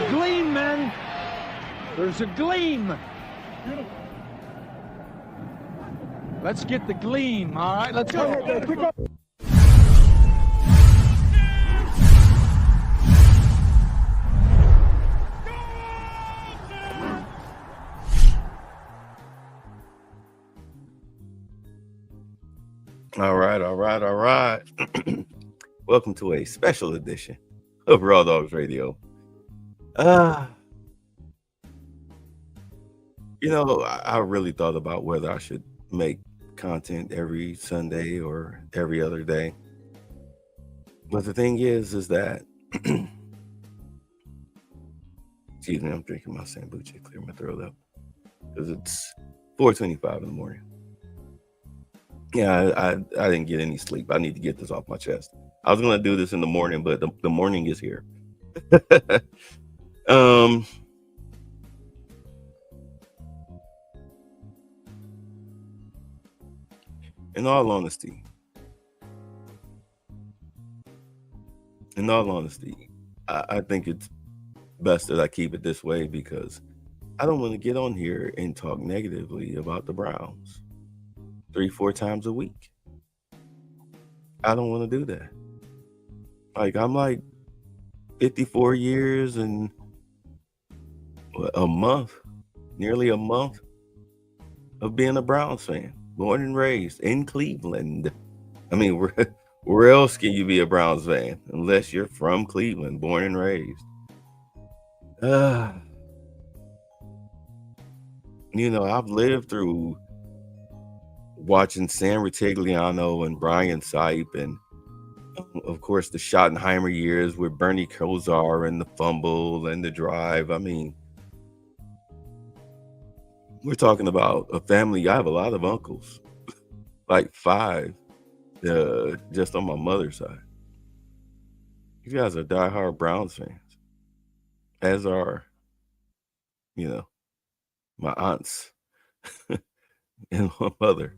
a gleam, men. There's a gleam. Let's get the gleam, all right? Let's go. All right. Welcome to a special edition of Raw Dogs Radio. I really thought about whether I should make content every Sunday or every other day. But the thing is that, excuse me, I'm drinking my kombucha to clear my throat up because it's 4:25 in the morning. Yeah, I didn't get any sleep. I need to get this off my chest. I was going to do this in the morning, but the morning is here. In all honesty, I think it's best that I keep it this way because I don't want to get on here and talk negatively about the Browns 3-4 times a week. I don't want to do that. I'm like 54 years and a month, nearly a month of being a Browns fan, born and raised in Cleveland. I mean, where else can you be a Browns fan unless you're from Cleveland, born and raised? I've lived through watching Sam Rutigliano and Brian Sipe and, of course, the Schottenheimer years with Bernie Kosar and the fumble and the drive. I mean, we're talking about a family. I have a lot of uncles, like 5, just on my mother's side. You guys are diehard Browns fans, as are, my aunts and my mother.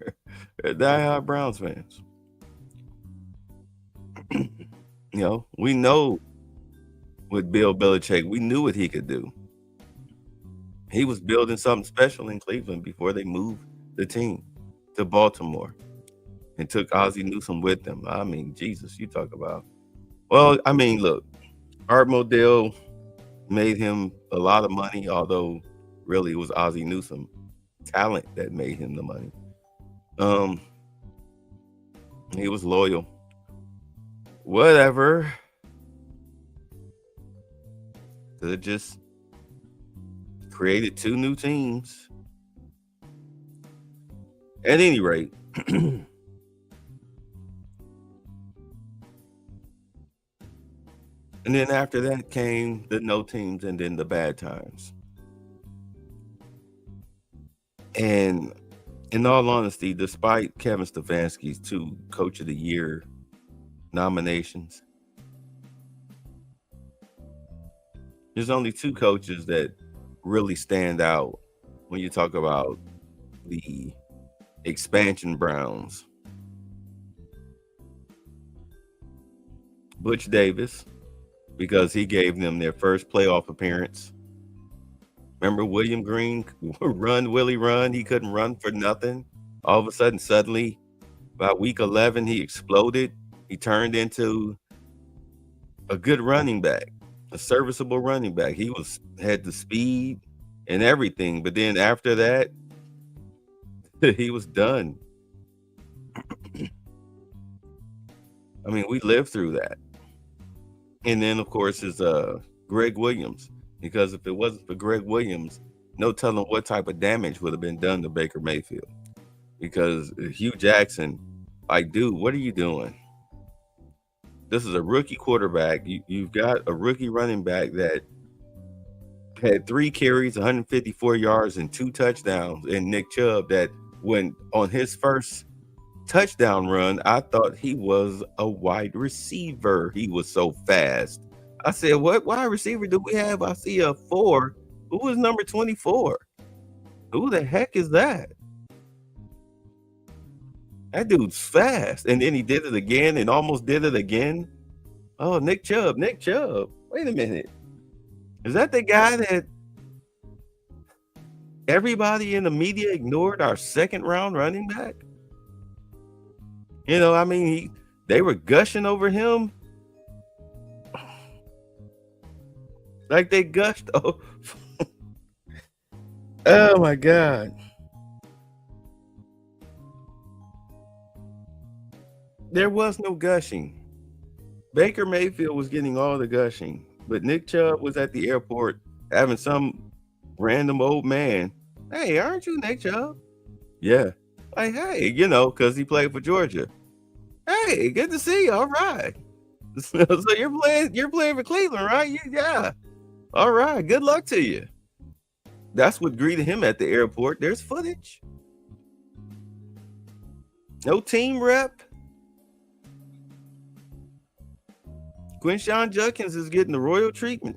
They're diehard Browns fans. We know with Bill Belichick, we knew what he could do. He was building something special in Cleveland before they moved the team to Baltimore and took Ozzie Newsome with them. I mean, Jesus, you talk about. Well, I mean, look, Art Modell made him a lot of money, although really it was Ozzie Newsome talent that made him the money. He was loyal. Whatever. Could have just created 2 new teams. At any rate, and then after that came the no teams and then the bad times. And in all honesty, despite Kevin Stefanski's 2 Coach of the Year nominations, there's only 2 coaches that really stand out when you talk about the expansion Browns. Butch Davis, because he gave them their first playoff appearance. Remember William Green, run, Willie, run. He couldn't run for nothing. All of a sudden, suddenly, by week 11, he exploded. He turned into a good running back, a serviceable running back. He had the speed and everything. But then after that, he was done. I mean, we lived through that. And then, of course, is Greg Williams. Because if it wasn't for Greg Williams, no telling what type of damage would have been done to Baker Mayfield. Because Hugh Jackson, dude, what are you doing? This is a rookie quarterback. You've got a rookie running back that had 3 carries, 154 yards, and 2 touchdowns. And Nick Chubb, that when on his first touchdown run, I thought he was a wide receiver. He was so fast. I said, what wide receiver do we have? I see a 4. Who is number 24? Who the heck is that? That dude's fast. And then he did it again and almost did it again. Oh, Nick Chubb. Wait a minute. Is that the guy that everybody in the media ignored, our second round running back? You know, I mean, they were gushing over him like they gushed. Oh my God. There was no gushing. Baker Mayfield was getting all the gushing, but Nick Chubb was at the airport having some random old man. Hey, aren't you Nick Chubb? Yeah. Like, hey, you know, because he played for Georgia. Hey, good to see you. All right. So you're playing for Cleveland, right? Yeah. All right. Good luck to you. That's what greeted him at the airport. There's footage. No team rep. Quinshawn Judkins is getting the royal treatment.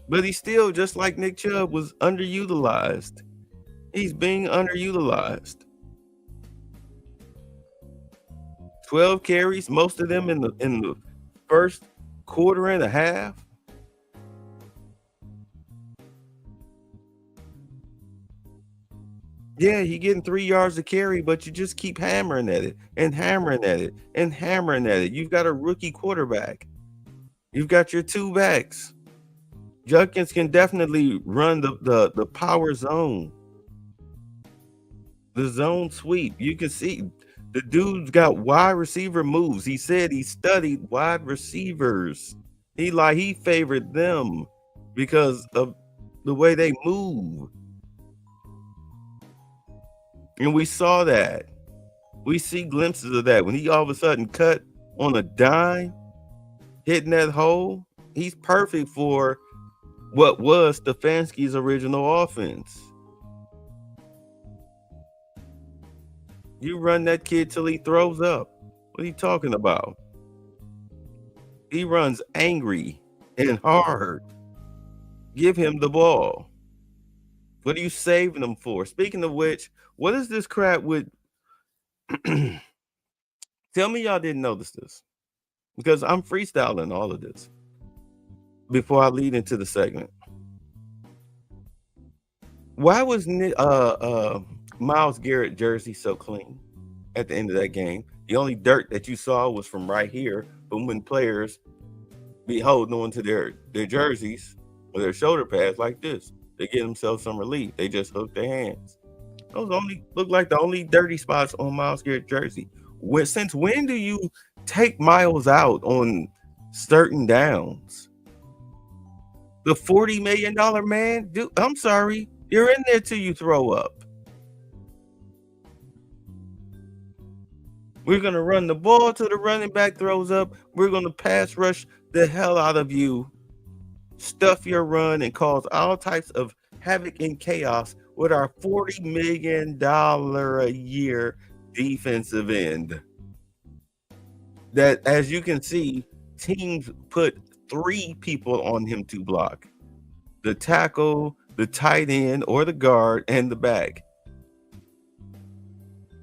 But he's still, just like Nick Chubb, was underutilized. He's being underutilized. 12 carries, most of them in the first quarter and a half. Yeah, he getting 3 yards to carry, but you just keep hammering at it and hammering at it and hammering at it. You've got a rookie quarterback. You've got your two backs. Judkins can definitely run the power zone. The zone sweep. You can see the dude's got wide receiver moves. He said he studied wide receivers. He favored them because of the way they move. And we saw that. We see glimpses of that when he all of a sudden cut on a dime, hitting that hole. He's perfect for what was Stefanski's original offense. You run that kid till he throws up. What are you talking about? He runs angry and hard. Give him the ball. What are you saving him for? Speaking of which, what is this crap with? Tell me y'all didn't notice this, because I'm freestyling all of this before I lead into the segment. Why was Myles Garrett jersey so clean at the end of that game? The only dirt that you saw was from right here, but when players be holding on to their jerseys or their shoulder pads like this, they get themselves some relief. They just hook their hands. Those only look like the only dirty spots on Myles Garrett jersey. Since when do you take Myles out on certain downs? The $40 million man? Dude, I'm sorry. You're in there till you throw up. We're going to run the ball till the running back throws up. We're going to pass rush the hell out of you, stuff your run, and cause all types of havoc and chaos with our $40 million a year defensive end. That, as you can see, teams put 3 people on him to block: the tackle, the tight end, or the guard, and the back.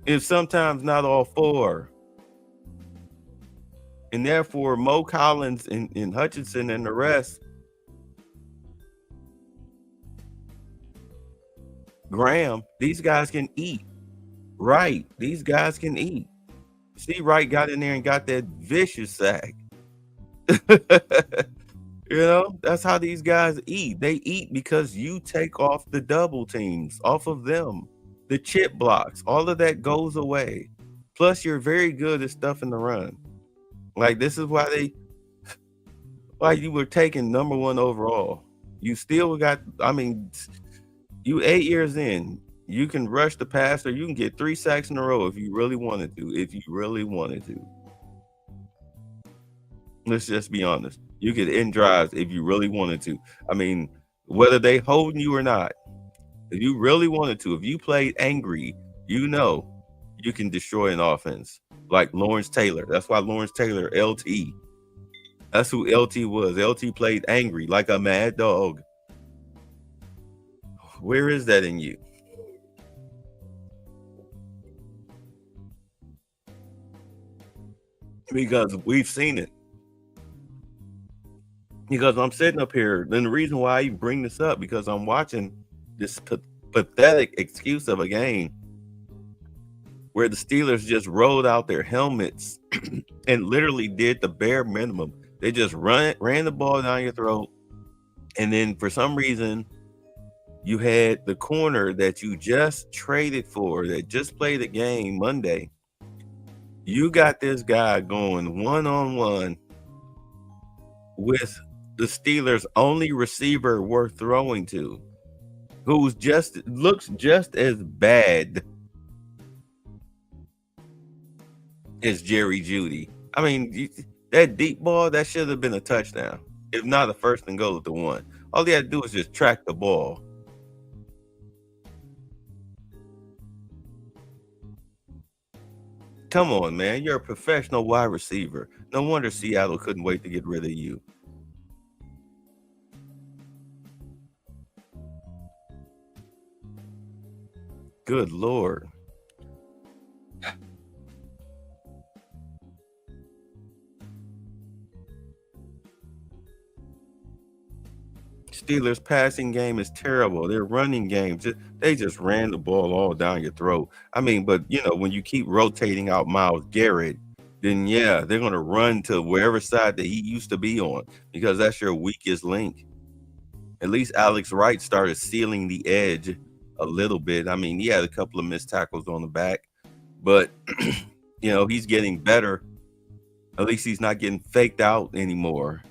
If sometimes not all 4. And therefore, Mo Collins and Hutchinson and the rest, Graham, these guys can eat. Right, these guys can eat. See, Wright got in there and got that vicious sack. You know, that's how these guys eat. They eat because you take off the double teams off of them. The chip blocks, all of that goes away. Plus, you're very good at stuffing the run. Like, this is why you were taken number 1 overall. You still got, you 8 years in, you can rush the passer. You can get 3 sacks in a row if you really wanted to. Let's just be honest. You could end drives if you really wanted to. Whether they holding you or not, if you really wanted to, if you played angry, you can destroy an offense. Like Lawrence Taylor. That's why Lawrence Taylor, LT. That's who LT was. LT played angry like a mad dog. Where is that in you? Because we've seen it. Because I'm sitting up here, and the reason why I bring this up, because I'm watching this pathetic excuse of a game where the Steelers just rolled out their helmets and literally did the bare minimum. They just ran the ball down your throat, and then for some reason you had the corner that you just traded for, that just played the game Monday. You got this guy going one-on-one with the Steelers' only receiver worth throwing to, who's looks just as bad as Jerry Jeudy. I mean, that deep ball, that should have been a touchdown, if not a first and goal at the one. All he had to do was just track the ball. Come on, man. You're a professional wide receiver. No wonder Seattle couldn't wait to get rid of you. Good Lord. Steelers passing game is terrible. Their running game, they just ran the ball all down your throat. I mean, but when you keep rotating out Myles Garrett, then yeah, they're going to run to wherever side that he used to be on, because that's your weakest link. At least Alex Wright started sealing the edge a little bit. I mean, he had a couple of missed tackles on the back, but he's getting better. At least he's not getting faked out anymore.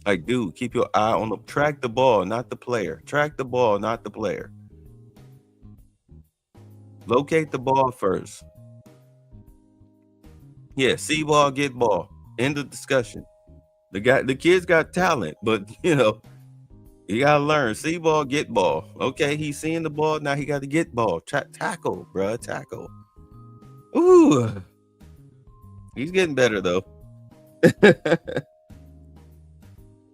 Like, dude, keep your eye on track the ball, not the player. Track the ball, not the player. Locate the ball first. Yeah, see ball, get ball. End of discussion. The kid's got talent, but you gotta learn. See ball, get ball. Okay, he's seeing the ball, now he got to get ball. Tackle, bro, tackle. Ooh, he's getting better though.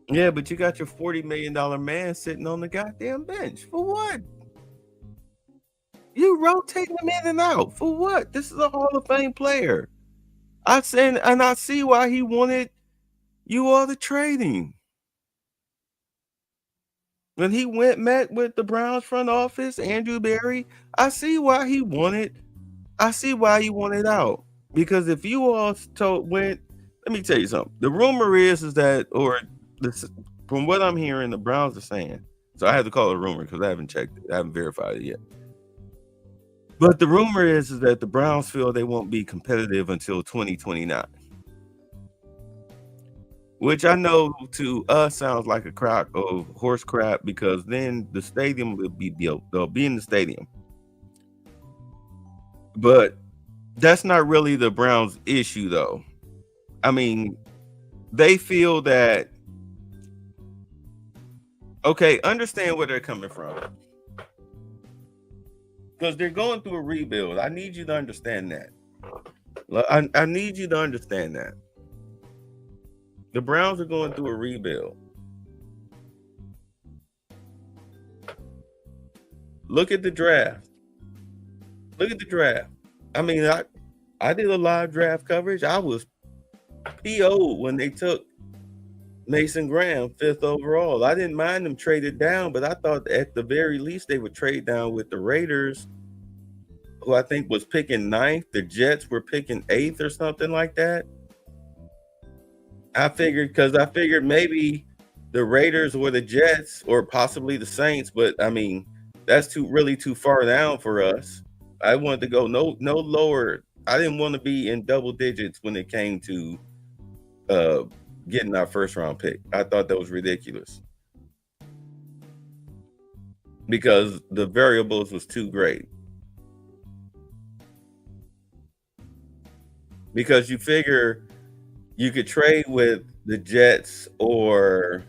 Yeah, but you got your $40 million man sitting on the goddamn bench. For what? You rotating him in and out. For what? This is a Hall of Fame player. I see why he wanted you all to trade him. When he met with the Browns front office, Andrew Berry, I see why he wanted out. Because if you all let me tell you something. The rumor is that, from what I'm hearing, the Browns are saying, so I had to call it a rumor because I haven't checked it. I haven't verified it yet. But the rumor is that the Browns feel they won't be competitive until 2029. Which I know to us sounds like a crock of horse crap, because then the stadium will be built. They'll be in the stadium. But that's not really the Browns' issue, though. I mean, they feel that, okay, understand where they're coming from. Because they're going through a rebuild. I need you to understand that. I need you to understand that. The Browns are going through a rebuild. Look at the draft. I mean, I did a live draft coverage. I was PO'd when they took Mason Graham 5th overall. I didn't mind them traded down, but I thought at the very least they would trade down with the Raiders, who I think was picking 9th. The Jets were picking 8th or something like that. I figured maybe the Raiders or the Jets or possibly the Saints, but I mean, that's really too far down for us. I wanted to go no lower. I didn't want to be in double digits when it came to getting our first round pick. I thought that was ridiculous because the variables was too great. Because you figure you could trade with the Jets or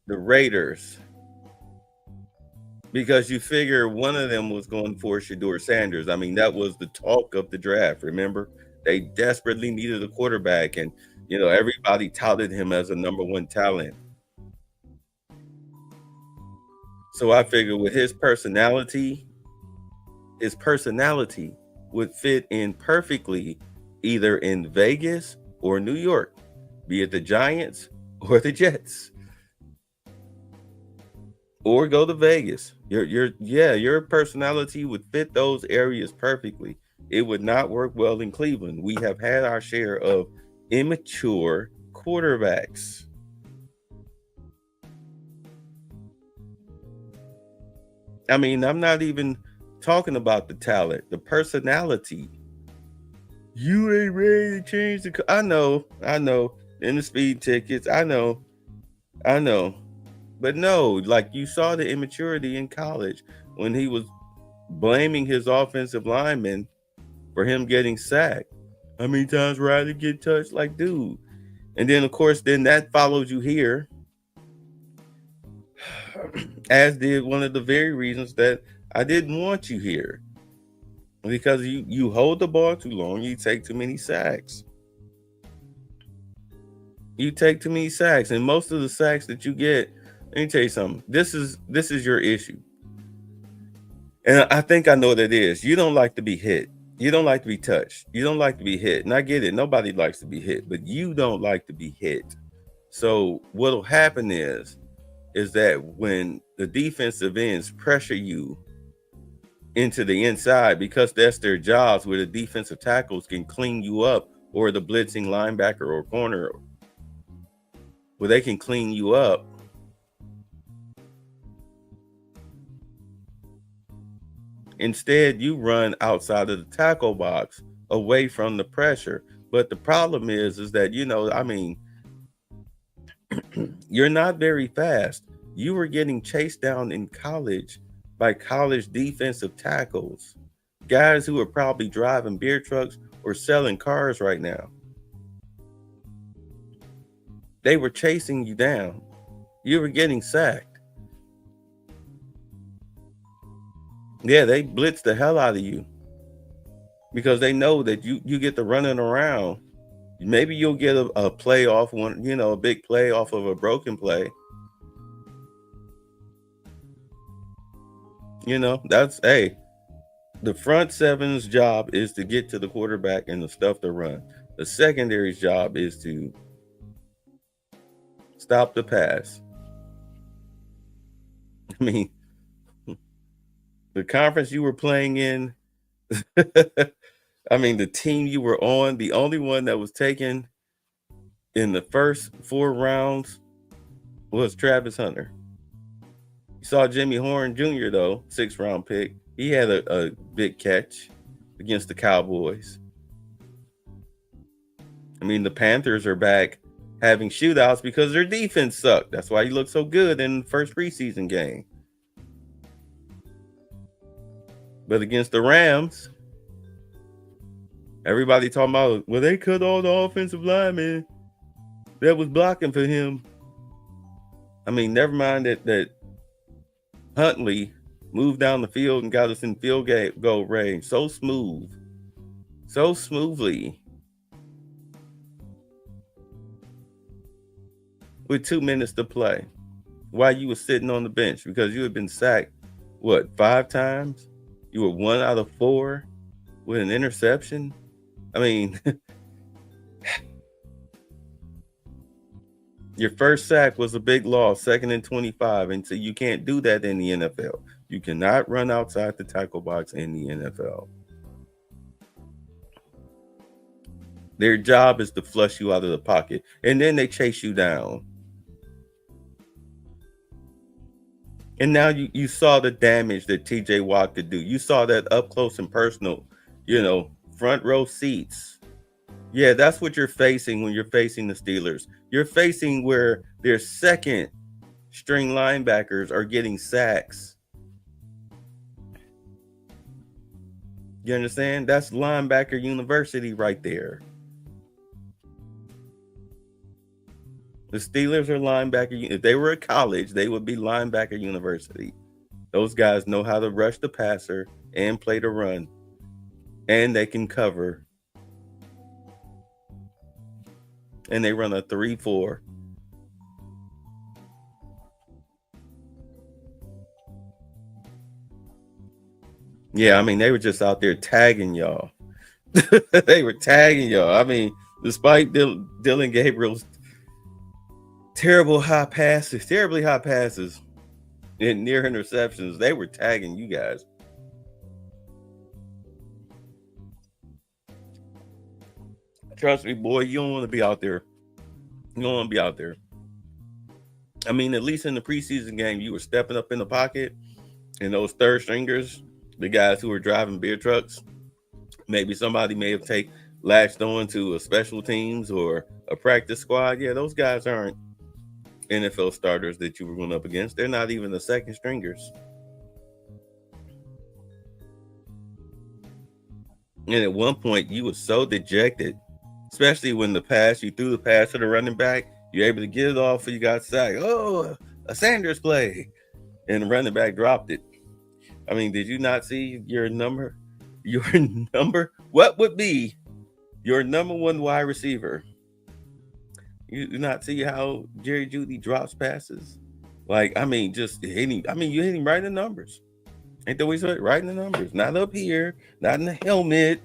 the Raiders, because you figure one of them was going for Shedeur Sanders. I mean, that was the talk of the draft. Remember, they desperately needed a quarterback, and everybody touted him as a number one talent. So I figured with his personality would fit in perfectly either in Vegas or New York, be it the Giants or the Jets, or go to Vegas. Your personality would fit those areas perfectly. It would not work well in Cleveland. We have had our share of immature quarterbacks. I mean, I'm not even talking about the talent, the personality. You ain't ready to change the. I know. In the speed tickets, I know. But no, like you saw the immaturity in college when he was blaming his offensive lineman for him getting sacked. How many times Riley get touched? Like, dude. And then, of course, then that followed you here, as did one of the very reasons that I didn't want you here. Because you hold the ball too long, you take too many sacks. And most of the sacks that you get, let me tell you something. This is your issue. And I think I know what it is. You don't like to be hit. You don't like to be touched. You don't like to be hit. And I get it. Nobody likes to be hit, but you don't like to be hit. So what'll happen is that when the defensive ends pressure you into the inside, because that's their jobs, where the defensive tackles can clean you up, or the blitzing linebacker or corner, where they can clean you up. Instead, you run outside of the tackle box, away from the pressure. But the problem is that, you're not very fast. You were getting chased down in college by college defensive tackles, guys who are probably driving beer trucks or selling cars right now. They were chasing you down. You were getting sacked. Yeah, they blitz the hell out of you because they know that you get to running around. Maybe you'll get a play off one, a big play off of a broken play. That's, hey, the front seven's job is to get to the quarterback and the stuff to run. The secondary's job is to stop the pass. I mean, the conference you were playing in, I mean, the team you were on, the only one that was taken in the first 4 rounds was Travis Hunter. You saw Jimmy Horn Jr., though, 6th round pick. He had a big catch against the Cowboys. I mean, the Panthers are back having shootouts because their defense sucked. That's why you look so good in the first preseason game. But against the Rams, everybody talking about, well, they cut all the offensive linemen that was blocking for him. I mean, never mind that Huntley moved down the field and got us in field goal range so smoothly, with 2 minutes to play, while you were sitting on the bench because you had been sacked, 5 times? You were 1 out of 4 with an interception. I mean, your first sack was a big loss, 2nd and 25. And so you can't do that in the NFL. You cannot run outside the tackle box in the NFL. Their job is to flush you out of the pocket, and then they chase you down. And now you saw the damage that TJ Watt could do. You saw that up close and personal, front row seats. Yeah, that's what you're facing when you're facing the Steelers. You're facing where their second string linebackers are getting sacks. You understand? That's linebacker university right there. The Steelers are linebacker. If they were at college, they would be linebacker university. Those guys know how to rush the passer and play the run. And they can cover. And they run a 3-4. Yeah, I mean, they were just out there tagging y'all. They were tagging y'all. I mean, despite Dylan Gabriel's terribly high passes, and near interceptions. They were tagging you guys. Trust me, boy, you don't want to be out there. You don't want to be out there. I mean, at least in the preseason game, you were stepping up in the pocket, and those third stringers, the guys who were driving beer trucks, maybe somebody may have latched on to a special teams or a practice squad. Yeah, those guys aren't NFL starters that you were going up against. They're not even the second stringers. And at one point, you were so dejected, especially when you threw the pass to the running back. You're able to get it off, and you got sacked. Oh, a Sanders play, and the running back dropped it. I mean, did you not see your number? What would be your number one wide receiver? You do not see how Jerry Jeudy drops passes? Like, I mean, just hitting. I mean, you hit him right in the numbers. Ain't that what he said? Right in the numbers. Not up here, not in the helmet.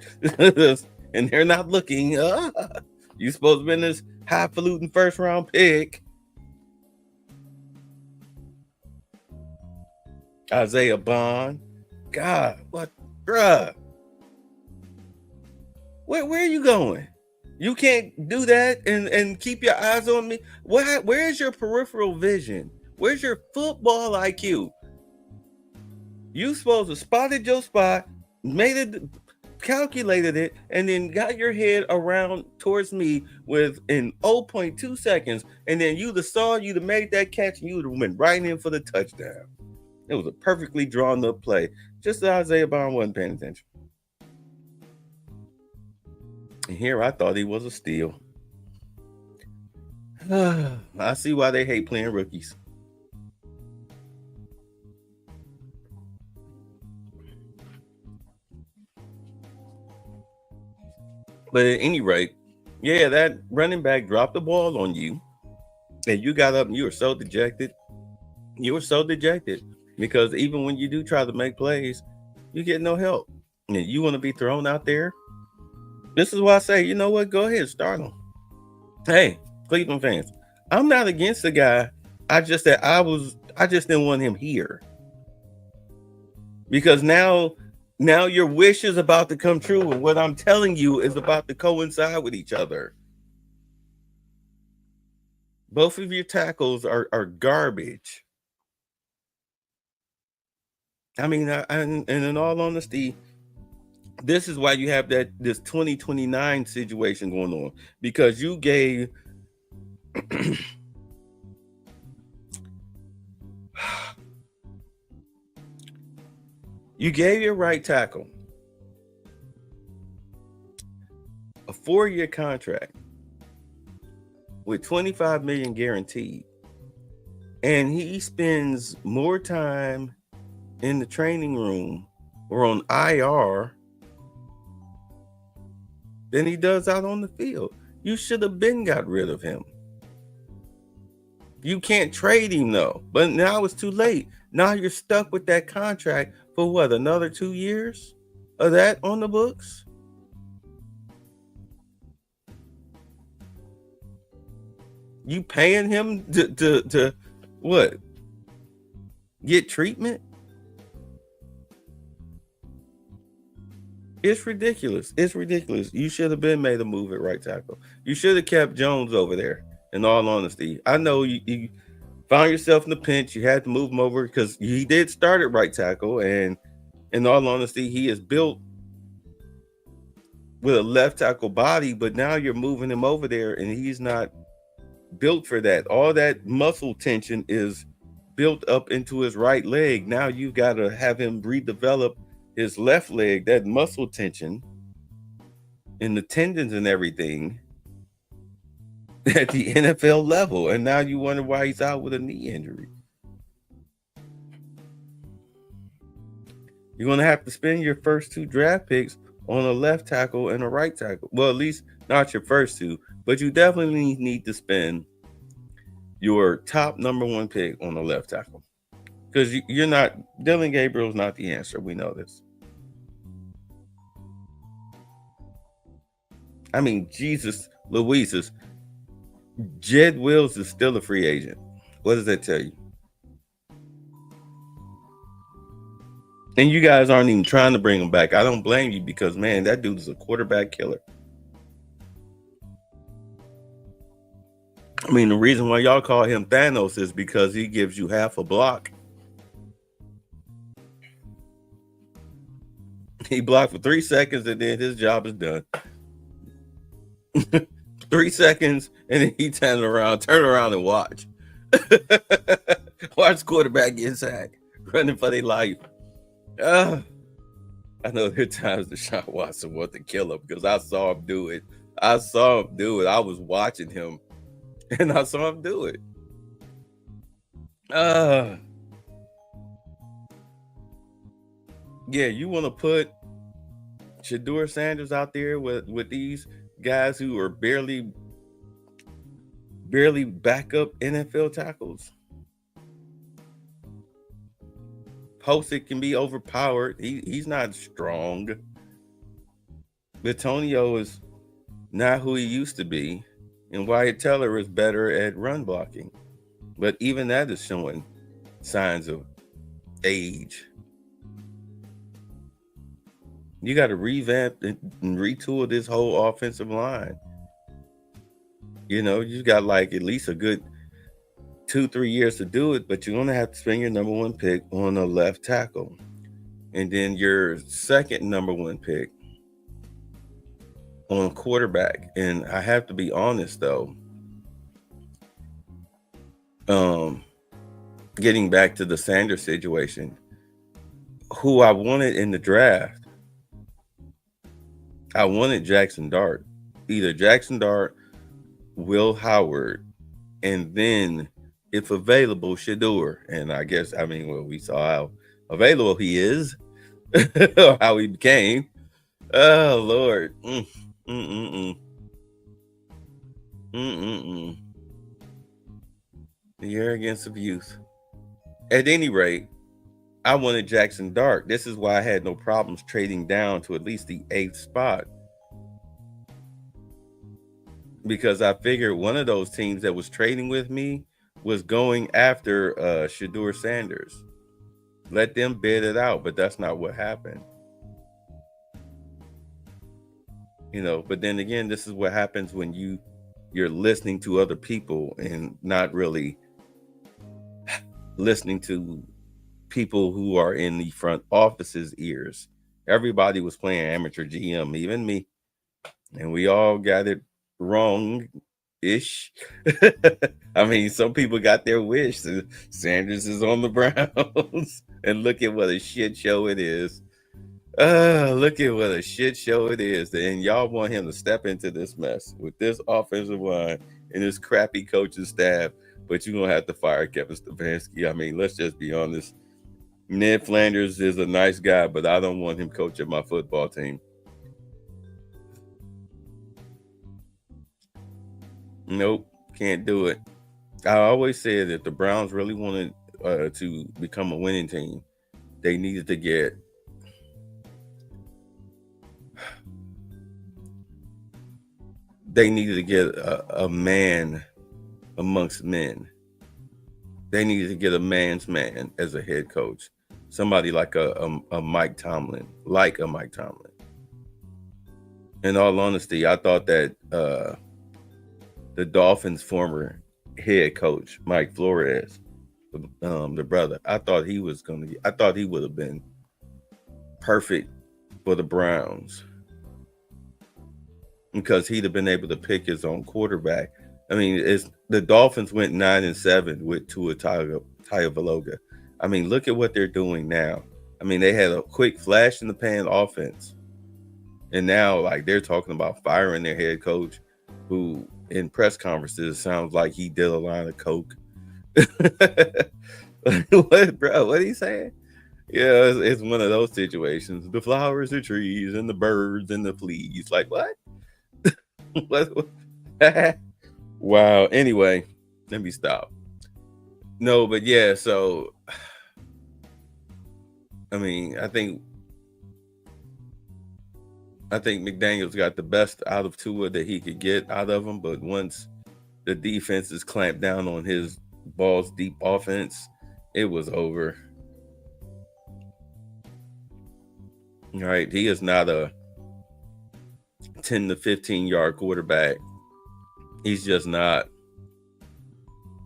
And they're not looking. You supposed to be in this highfalutin first round pick. Isaiah Bond. God, what, bruh? Where are you going? You can't do that and keep your eyes on me. Where's your peripheral vision? Where's your football IQ? You supposed to spotted your spot, calculated it, and then got your head around towards me within 0.2 seconds, and then you'd have made that catch, and you'd have went right in for the touchdown. It was a perfectly drawn up play. Just that Isaiah Bond wasn't paying attention. And here I thought he was a steal. I see why they hate playing rookies. But at any rate, yeah, that running back dropped the ball on you, and you got up and you were so dejected. You were so dejected because even when you do try to make plays, you get no help. And you want to be thrown out there. This is why I say, you know what? Go ahead, start him. Hey, Cleveland fans, I'm not against the guy. I just didn't want him here. Because now your wish is about to come true, and what I'm telling you is about to coincide with each other. Both of your tackles are garbage. I mean, and in all honesty, this is why you have this 2029 situation going on, because you gave your right tackle a 4-year contract with $25 million guaranteed, and he spends more time in the training room or on IR than he does out on the field. You should have got rid of him. You can't trade him though, but now it's too late. Now you're stuck with that contract for what, another 2 years of that on the books? You paying him to what? Get treatment? It's ridiculous. It's ridiculous. You should have been made a move at right tackle. You should have kept Jones over there, in all honesty. I know you found yourself in the pinch. You had to move him over because he did start at right tackle, and in all honesty, he is built with a left tackle body, but now you're moving him over there, and he's not built for that. All that muscle tension is built up into his right leg. Now you got to have him redevelop his left leg, that muscle tension and the tendons and everything at the NFL level. And now you wonder why he's out with a knee injury. You're going to have to spend your first 2 draft picks on a left tackle and a right tackle. Well, at least not your first 2, but you definitely need to spend your top number 1 pick on the left tackle. Because you're not, Dylan Gabriel's not the answer. We know this. I mean, Jesus Louises. Jed Wills is still a free agent. What does that tell you? And you guys aren't even trying to bring him back. I don't blame you because, man, that dude is a quarterback killer. I mean, the reason why y'all call him Thanos is because he gives you half a block. He blocked for 3 seconds and then his job is done. 3 seconds and then he turn around and watch. Watch quarterback get sacked, running for their life. I know there are times Deshaun Watson wanted to kill him because I saw him do it. I was watching him and I saw him do it. Yeah, you want to put Shedeur Sanders out there with these guys who are barely backup NFL tackles. Posick can be overpowered. He's not strong. Bitonio is not who he used to be. And Wyatt Teller is better at run blocking. But even that is showing signs of age. You got to revamp and retool this whole offensive line. You know, you got like at least a good 2-3 years to do it, but you're going to have to spend your number one pick on a left tackle. And then your second number one pick on quarterback. And I have to be honest, though, getting back to the Sanders situation, who I wanted in the draft, I wanted Jackson Dart. Either Jackson Dart, Will Howard, and then, if available, Shedeur. And I guess, we saw how available he is, or how he became. Oh, Lord. The arrogance of youth. At any rate, I wanted Jackson Dart. This is why I had no problems trading down to at least the 8th spot. Because I figured one of those teams that was trading with me was going after Shedeur Sanders. Let them bid it out, but that's not what happened. You know, but then again, this is what happens when you're listening to other people and not really listening to people who are in the front office's ears. Everybody was playing amateur GM, even me. And we all got it wrong-ish. I mean, some people got their wish. Sanders is on the Browns. And look at what a shit show it is. Look at what a shit show it is. And y'all want him to step into this mess with this offensive line and this crappy coaching staff. But you're going to have to fire Kevin Stefanski. I mean, let's just be honest. Ned Flanders is a nice guy, but I don't want him coaching my football team. Nope, can't do it. I always said that the Browns really wanted to become a winning team, they needed to get a man amongst men. They needed to get a man's man as a head coach. Somebody like a Mike Tomlin, In all honesty, I thought that the Dolphins' former head coach, Mike Flores, the brother, I thought he would have been perfect for the Browns because he'd have been able to pick his own quarterback. I mean, the Dolphins went 9-7 with Tua Tagovailoa. I mean, look at what they're doing now. I mean, they had a quick flash in the pan offense. And now, like, they're talking about firing their head coach, who in press conferences sounds like he did a line of coke. What, bro? What are you saying? Yeah, it's one of those situations. The flowers, the trees, and the birds and the fleas. Like, what? What? Wow. Anyway, let me stop. No, but yeah, so I mean, I think McDaniels got the best out of Tua that he could get out of him, but once the defenses clamped down on his balls deep offense, it was over. All right, he is not a 10 to 15 yard quarterback. He's just not.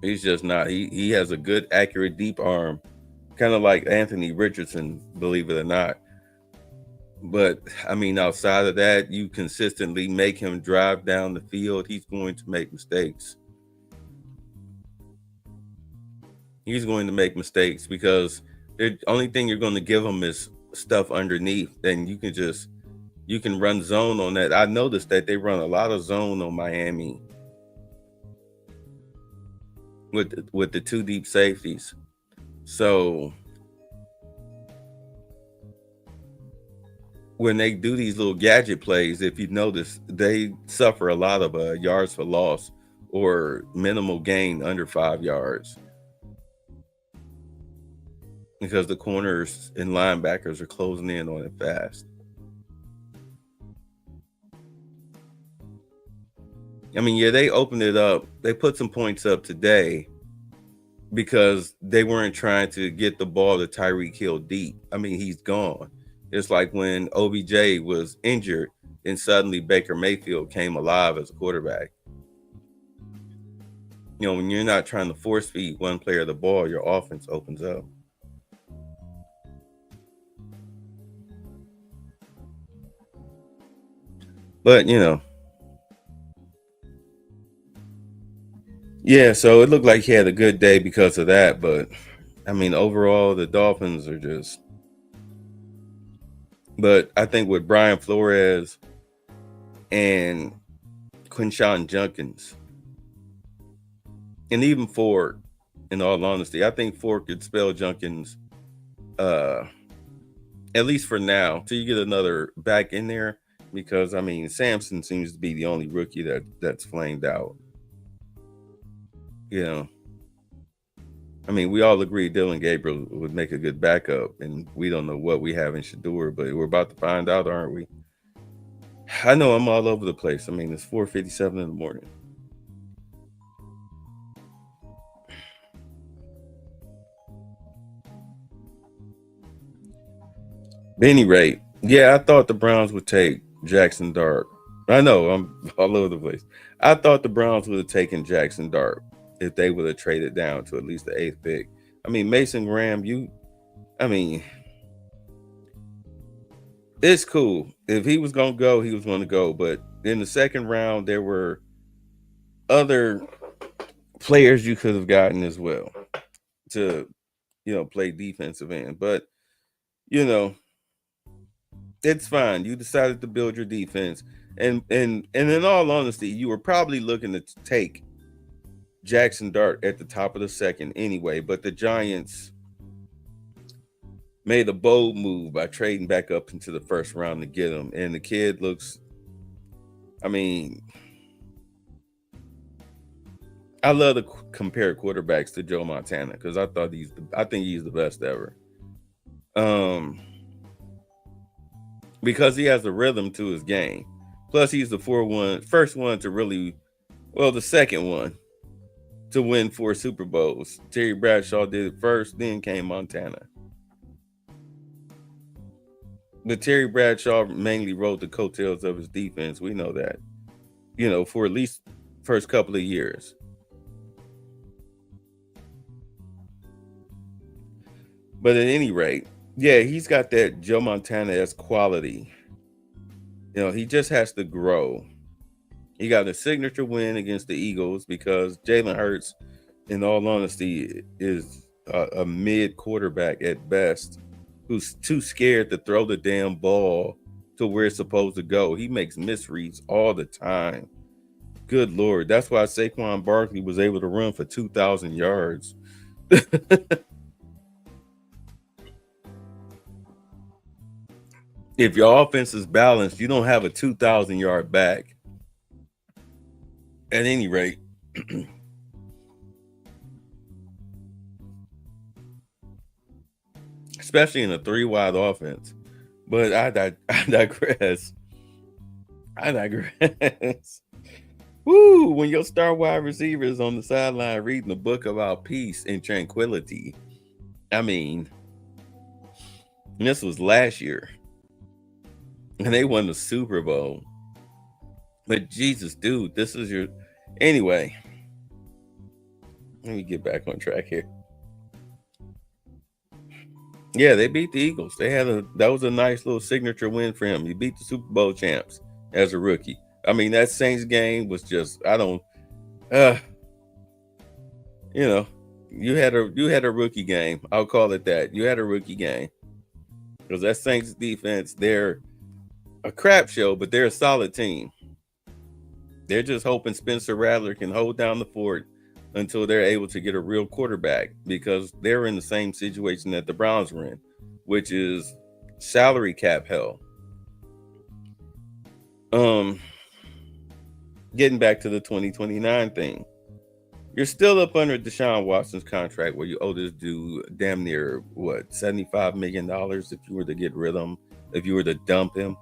He has a good, accurate, deep arm, kind of like Anthony Richardson, believe it or not. But I mean, outside of that, you consistently make him drive down the field, he's going to make mistakes. He's going to make mistakes because the only thing you're going to give him is stuff underneath. Then you can run zone on that. I noticed that they run a lot of zone on Miami with the two deep safeties. So when they do these little gadget plays, if you notice, they suffer a lot of yards for loss or minimal gain under 5 yards because the corners and linebackers are closing in on it fast. I mean, yeah, they opened it up. They put some points up today because they weren't trying to get the ball to Tyreek Hill deep. I mean, he's gone. It's like when OBJ was injured and suddenly Baker Mayfield came alive as a quarterback. You know, when you're not trying to force feed one player the ball, your offense opens up. But, you know, yeah, so it looked like he had a good day because of that. But, I mean, overall, the Dolphins are just... But I think with Brian Flores and Quinshon Judkins, and even Ford, in all honesty, I think Ford could spell Judkins, at least for now, till you get another back in there. Because, I mean, Sampson seems to be the only rookie that's flamed out. You know, I mean, we all agree Dylan Gabriel would make a good backup, and we don't know what we have in Shador, but we're about to find out, aren't we? I know I'm all over the place. I mean, it's 4:57 in the morning. At any rate, yeah, I thought the Browns would take Jackson Dart. I know I'm all over the place. I thought the Browns would have taken Jackson Dart if they would have traded down to at least the 8th pick. I mean, Mason Graham, it's cool. If he was going to go, he was going to go. But in the second round, there were other players you could have gotten as well to, play defensive end. But, it's fine. You decided to build your defense. And in all honesty, you were probably looking to take Jackson Dart at the top of the second anyway. But the Giants made a bold move by trading back up into the first round to get him. And the kid looks, I love to compare quarterbacks to Joe Montana because I think he's the best ever. Because he has a rhythm to his game. Plus, he's the first one to really, the second one to win 4 Super Bowls. Terry Bradshaw did it first, then came Montana. But Terry Bradshaw mainly rode the coattails of his defense. We know that, for at least first couple of years. But at any rate, yeah, he's got that Joe Montana-esque quality. He just has to grow. He got a signature win against the Eagles because Jalen Hurts, in all honesty, is a mid quarterback at best who's too scared to throw the damn ball to where it's supposed to go. He makes misreads all the time. Good Lord. That's why Saquon Barkley was able to run for 2,000 yards. If your offense is balanced, you don't have a 2,000-yard back. At any rate, especially in a 3-wide offense. But I digress. Woo! When your star wide receiver is on the sideline reading a book about peace and tranquility. I mean, this was last year, and they won the Super Bowl. But Jesus, dude, this is your. Anyway, let me get back on track here. Yeah, they beat the Eagles. That was a nice little signature win for him. He beat the Super Bowl champs as a rookie. I mean, that Saints game was just, you know, you had a rookie game. I'll call it that. You had a rookie game. Because that Saints defense, they're a crap show, but they're a solid team. They're just hoping Spencer Rattler can hold down the fort until they're able to get a real quarterback, because they're in the same situation that the Browns were in, which is salary cap hell. Getting back to the 2029 thing. You're still up under Deshaun Watson's contract, where you owe this dude damn near $75 million if you were to get rid of him, if you were to dump him.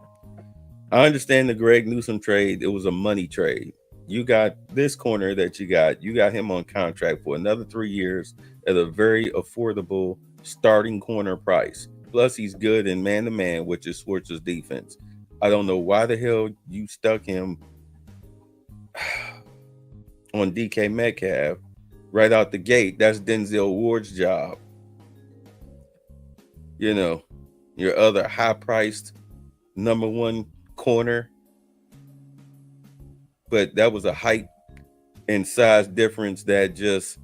I understand the Greg Newsome trade. It was a money trade. You got this corner that you got him on contract for another 3 years at a very affordable starting corner price. Plus, he's good in man-to-man, which is Schwartz's defense. I don't know why the hell you stuck him on DK Metcalf right out the gate. That's Denzel Ward's job. You know, your other high-priced number one corner. But that was a height and size difference that just,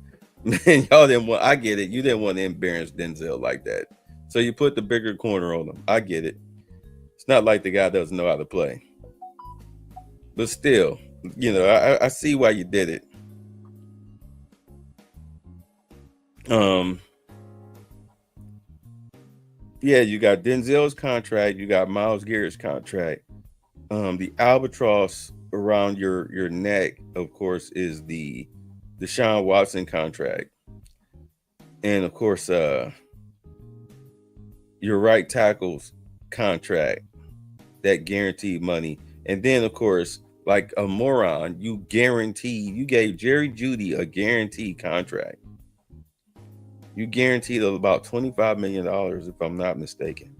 man, y'all didn't want. I get it. You didn't want to embarrass Denzel like that, so you put the bigger corner on him. I get it. It's not like the guy doesn't know how to play, but still, you know, I see why you did it. Yeah, you got Denzel's contract. You got Myles Garrett's contract. The albatross around your neck, of course, is the Deshaun Watson contract, and of course, your right tackle's contract, that guaranteed money, and then of course, like a moron, you gave Jerry Jeudy a guaranteed contract. You guaranteed about $25 million, if I'm not mistaken.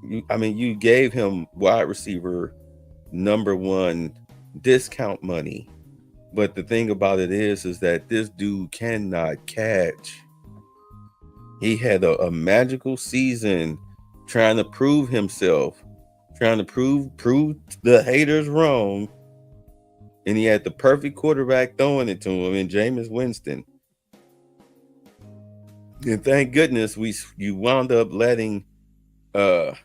You gave him wide receiver number one discount money, but the thing about it is that this dude cannot catch. He had a magical season trying to prove himself, trying to prove the haters wrong, and he had the perfect quarterback throwing it to him in Jameis Winston. And thank goodness you wound up letting Ken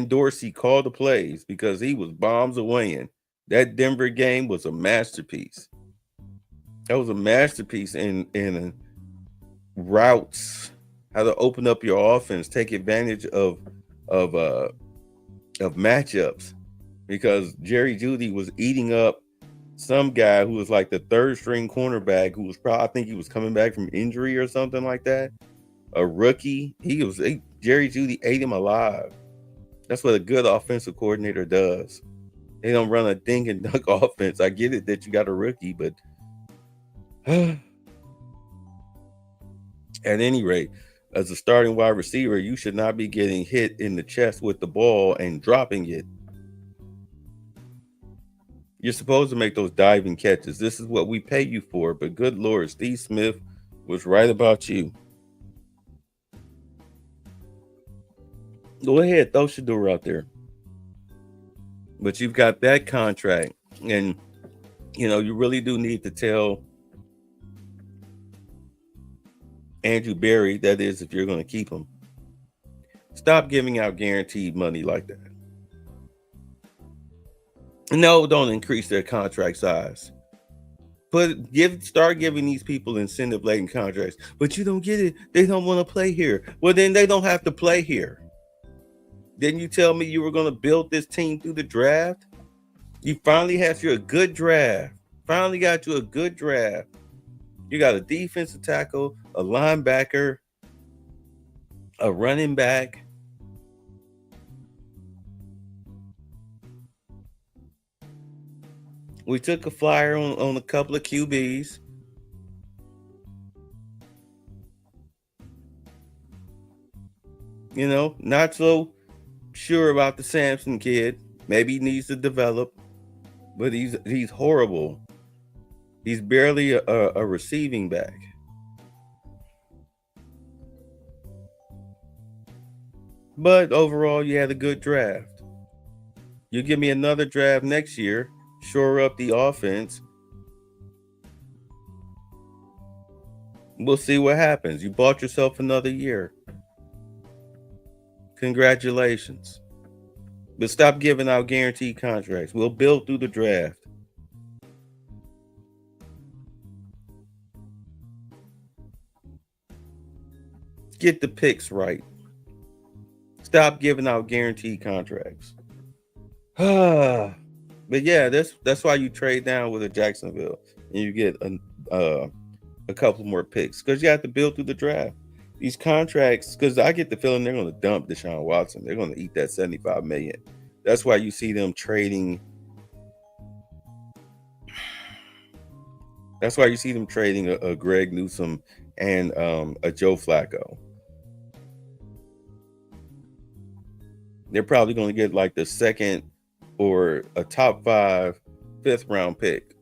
Dorsey call the plays, because he was bombs away. In that Denver game was a masterpiece. That was a masterpiece in routes, how to open up your offense, take advantage of matchups, because Jerry Jeudy was eating up some guy who was like the third string cornerback, who was probably, I think he was coming back from injury or something like that. A rookie. Jerry Jeudy ate him alive. That's what a good offensive coordinator does. They don't run a dink and dunk offense. I get it that you got a rookie, but at any rate, as a starting wide receiver, you should not be getting hit in the chest with the ball and dropping it. You're supposed to make those diving catches. This is what we pay you for. But good Lord, Steve Smith was right about you. Go ahead, throw Shador out there. But you've got that contract. And, you know, you really do need to tell Andrew Berry, that is, if you're going to keep him, stop giving out guaranteed money like that. No, don't increase their contract size. Start giving these people incentive-laden contracts. But you don't get it. They don't want to play here. Well, then they don't have to play here. Didn't you tell me you were going to build this team through the draft? You finally have a good draft. Finally got you a good draft. You got a defensive tackle, a linebacker, a running back. We took a flyer on a couple of QBs. You know, not so sure about the Samson kid. Maybe he needs to develop, but he's horrible. He's barely a receiving back. But overall, you had a good draft. You give me another draft next year, shore up the offense. We'll see what happens. You bought yourself another year. Congratulations. But stop giving out guaranteed contracts. We'll build through the draft. Get the picks right. Stop giving out guaranteed contracts. But yeah, that's why you trade down with a Jacksonville and you get a couple more picks because you have to build through the draft. These contracts, because I get the feeling they're going to dump Deshaun Watson. They're going to eat that $75 million. That's why you see them trading. That's why you see them trading a Greg Newsome and a Joe Flacco. They're probably going to get like the second or a top 5 5th round pick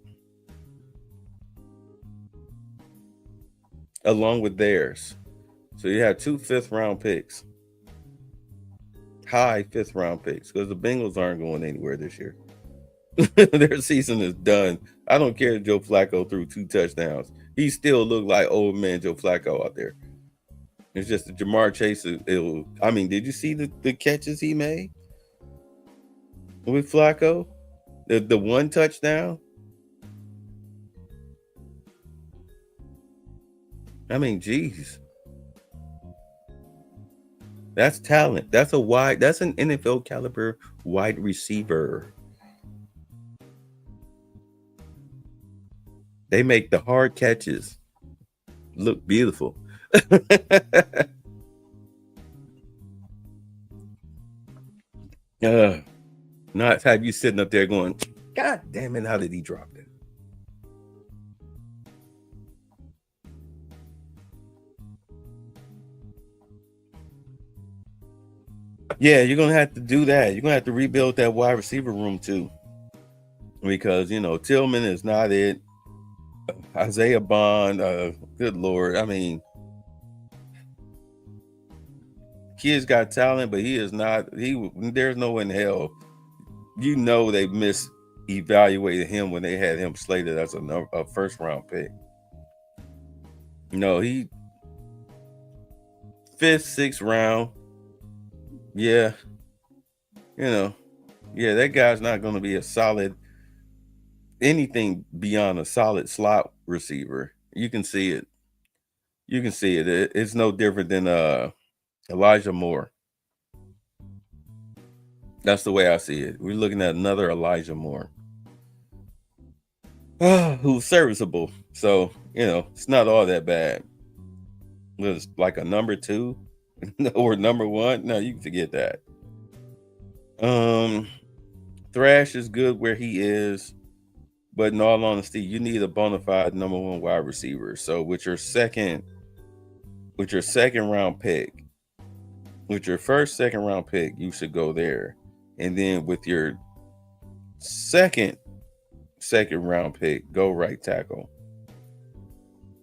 along with theirs. So you have 2 5th round picks, high 5th round picks, because the Bengals aren't going anywhere this year. Their season is done. I don't care if Joe Flacco threw 2 touchdowns. He still looked like old man Joe Flacco out there. It's just that Jamar Chase. I mean, did you see the catches he made with Flacco? The 1 touchdown. I mean, geez. That's talent. That's an NFL caliber wide receiver. They make the hard catches look beautiful. Not have you sitting up there going, God damn it, how did he drop it? Yeah, you're gonna have to do that. You're gonna have to rebuild that wide receiver room too, because Tillman is not it. Isaiah Bond, good Lord, I mean, kid's got talent, but he is not. There's no way in hell. They misevaluated him when they had him slated as a first round pick. No, he 5th, 6th round. Yeah, that guy's not going to be a solid anything beyond a solid slot receiver. You can see it. It's no different than Elijah Moore. That's the way I see it. We're looking at another Elijah Moore, who's serviceable. So it's not all that bad. It's like a number 2 or number 1. No, you can forget that. Thrash is good where he is, but in all honesty, you need a bona fide number 1 wide receiver. So with your second round pick, with your first second round pick, you should go there. And then with your second round pick, go right tackle.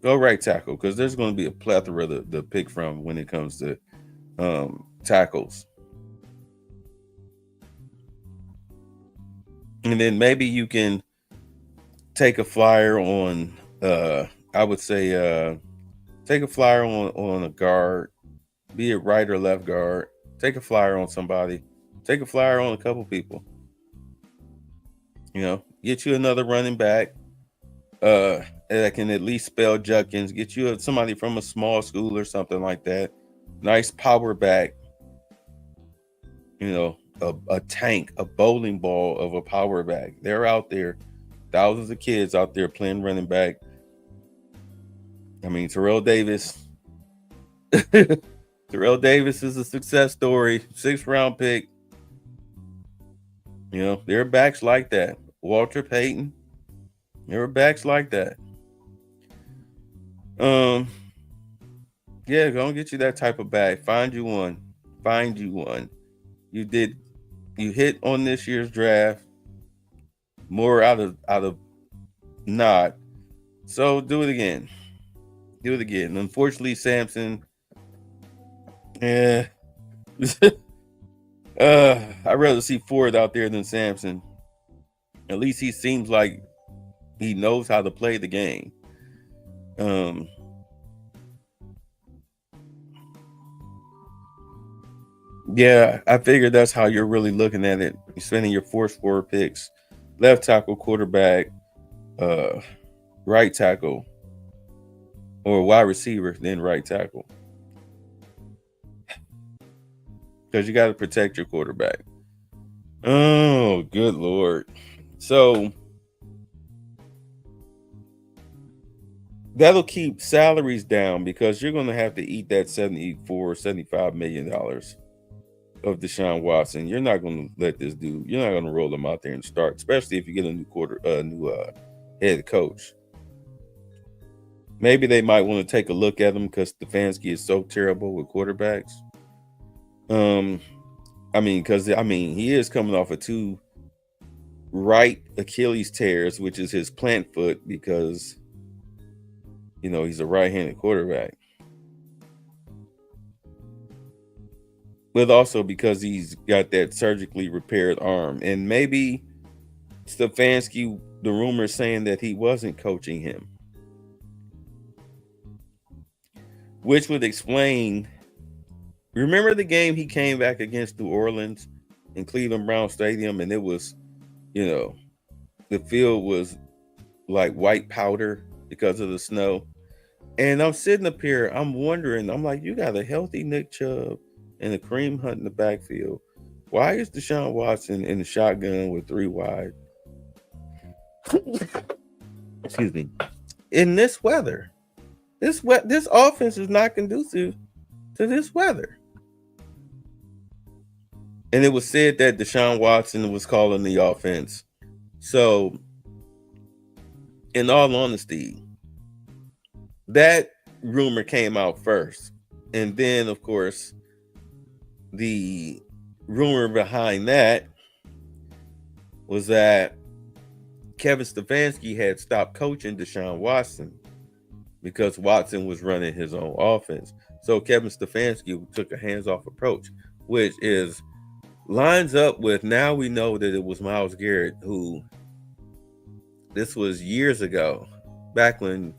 Because there's going to be a plethora to pick from when it comes to tackles. And then maybe you can take a flyer on I would say take a flyer on a guard, be it right or left guard. Take a flyer on somebody. Take a flyer on a couple people. Get you another running back that can at least spell Judkins. Get you somebody from a small school or something like that. Nice power back. A tank, a bowling ball of a power back. They're out there. Thousands of kids out there playing running back. I mean, Terrell Davis. Terrell Davis is a success story. 6th round pick. There are backs like that. Walter Payton. There were backs like that. Yeah, go and get you that type of back. Find you one. Find you one. You hit on this year's draft more out of not. So do it again. Do it again. Unfortunately, Samson. Yeah. I'd rather see Ford out there than Samson. At least he seems like he knows how to play the game. Yeah, I figured that's how you're really looking at it. You're spending your 4 picks, left tackle, quarterback, right tackle, or wide receiver, then right tackle. Because you got to protect your quarterback. Oh, good Lord. So that'll keep salaries down because you're going to have to eat that $75 million of Deshaun Watson. You're not going to let this dude, you're not going to roll him out there and start, especially if you get a new head coach. Maybe they might want to take a look at him because Stefanski is so terrible with quarterbacks. He is coming off of 2 right Achilles tears, which is his plant foot, because he's a right-handed quarterback. But also because he's got that surgically repaired arm. And maybe Stefanski, the rumor saying that he wasn't coaching him, which would explain. Remember the game he came back against New Orleans in Cleveland Brown Stadium, and it was, the field was like white powder because of the snow. And I'm sitting up here, I'm wondering, I'm like, you got a healthy Nick Chubb and a Kareem Hunt in the backfield. Why is Deshaun Watson in the shotgun with 3 wide? Excuse me. In this weather. This offense is not conducive to this weather. And it was said that Deshaun Watson was calling the offense. So, in all honesty, that rumor came out first. And then, of course, the rumor behind that was that Kevin Stefanski had stopped coaching Deshaun Watson because Watson was running his own offense. So Kevin Stefanski took a hands-off approach, which lines up with, now we know that it was Myles Garrett who, this was years ago, back when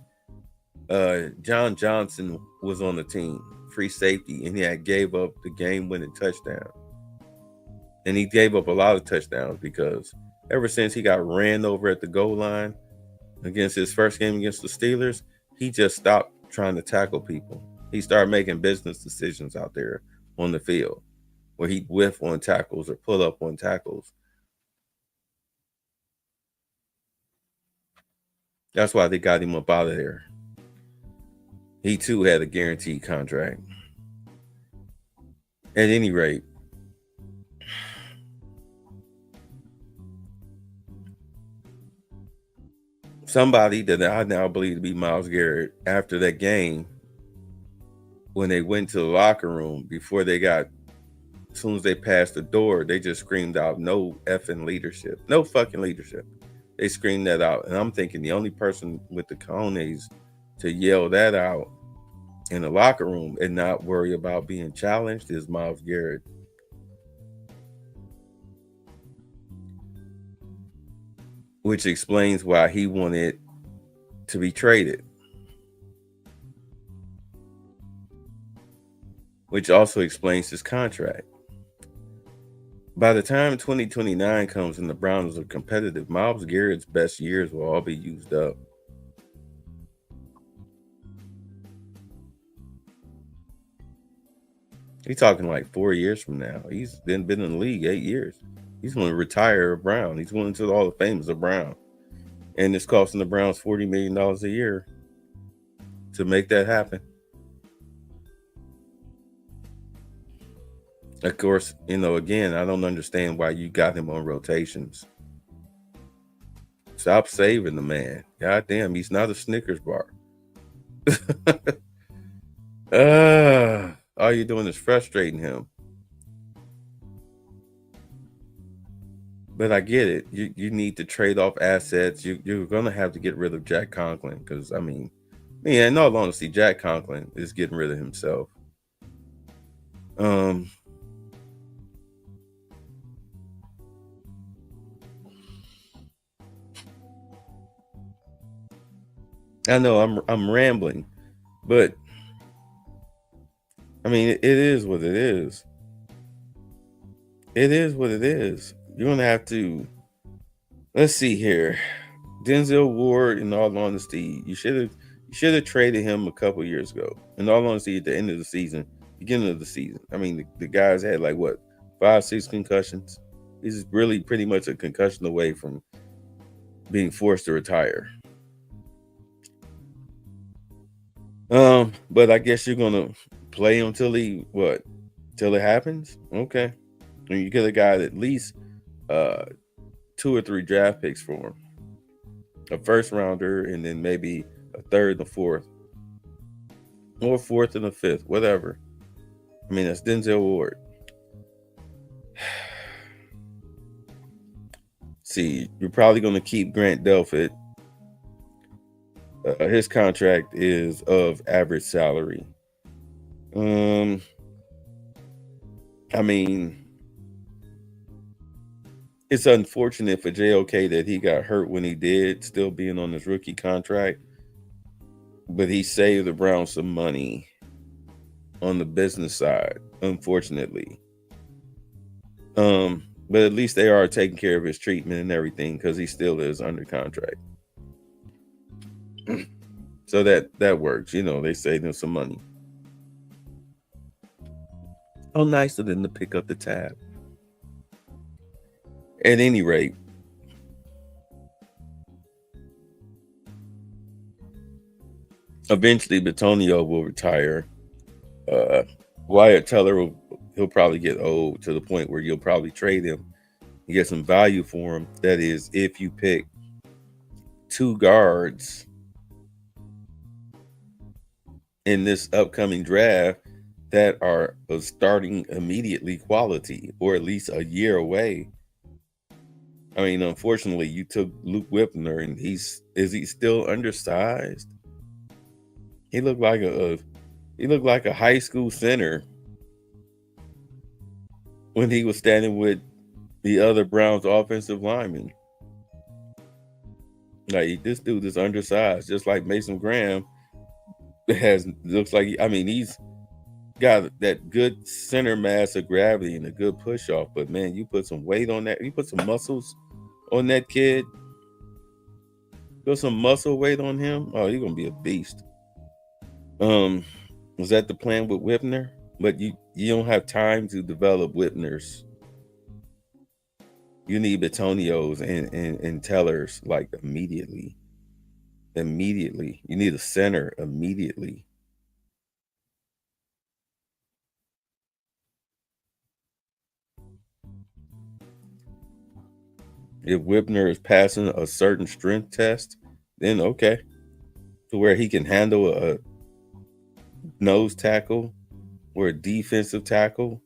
John Johnson was on the team, free safety, and he had gave up the game-winning touchdown. And he gave up a lot of touchdowns because ever since he got ran over at the goal line against his first game against the Steelers, he just stopped trying to tackle people. He started making business decisions out there on the field where he'd whiff on tackles or pull up on tackles. That's why they got him up out of there. He too had a guaranteed contract. At any rate, somebody that I now believe to be Myles Garrett, after that game, when they went to the locker room, before they got, as soon as they passed the door, they just screamed out, "No effing leadership. No fucking leadership." They screamed that out. And I'm thinking the only person with the cojones to yell that out in the locker room and not worry about being challenged is Myles Garrett. Which explains why he wanted to be traded. Which also explains his contract. By the time 2029 comes and the Browns are competitive, Myles Garrett's best years will all be used up. He's talking like 4 years from now. He's then been in the league 8 years. He's going to retire a Brown. He's going to the Hall of Fame as a Brown. And it's costing the Browns $40 million a year to make that happen. Of course, again, I don't understand why you got him on rotations. Stop saving the man. God damn, he's not a Snickers bar. All you're doing is frustrating him. But I get it. You need to trade off assets. You're gonna have to get rid of Jack Conklin because I mean, in all honesty, Jack Conklin is getting rid of himself. I know I'm rambling, but I mean it is what it is. It is what it is. You're gonna have to. Let's see here. Denzel Ward, in all honesty, you should have traded him a couple years ago. In all honesty, at the end of the season, beginning of the season. I mean, the guys had like what 5-6 concussions. He's really pretty much a concussion away from being forced to retire. But I guess you're gonna play him till it happens. Okay, and you get a guy at least 2 or 3 draft picks for him, a first rounder, and then maybe a third and a fourth, or a fourth and a fifth, whatever. I mean, that's Denzel Ward. See, you're probably going to keep Grant Delpit. His contract is of average salary. I mean, it's unfortunate for JOK that he got hurt when he did, still being on his rookie contract. But he saved the Browns some money on the business side, unfortunately. But at least they are taking care of his treatment and everything because he still is under contract. So that works. They saved him some money. Oh, nice of them to pick up the tab. At any rate, eventually Bitonio will retire. Wyatt Teller he'll probably get old to the point where you'll probably trade him and get some value for him. That is, if you pick 2 guards in this upcoming draft that are starting immediately quality, or at least a year away. I mean, unfortunately, you took Luke Whipner, and is he still undersized? He looked like a high school center when he was standing with the other Browns offensive linemen. Like, this dude is undersized, just like Mason Graham looks like. I mean, he's got that good center mass of gravity and a good push off. But man, you put some weight on that. You put some muscles on that kid. Put some muscle weight on him. Oh, you're gonna be a beast. Was that the plan with Whipner? But you don't have time to develop Whipners. You need Bitonios and Tellers like immediately. Immediately. You need a center immediately. If Whipner is passing a certain strength test, then okay. To where he can handle a nose tackle or a defensive tackle.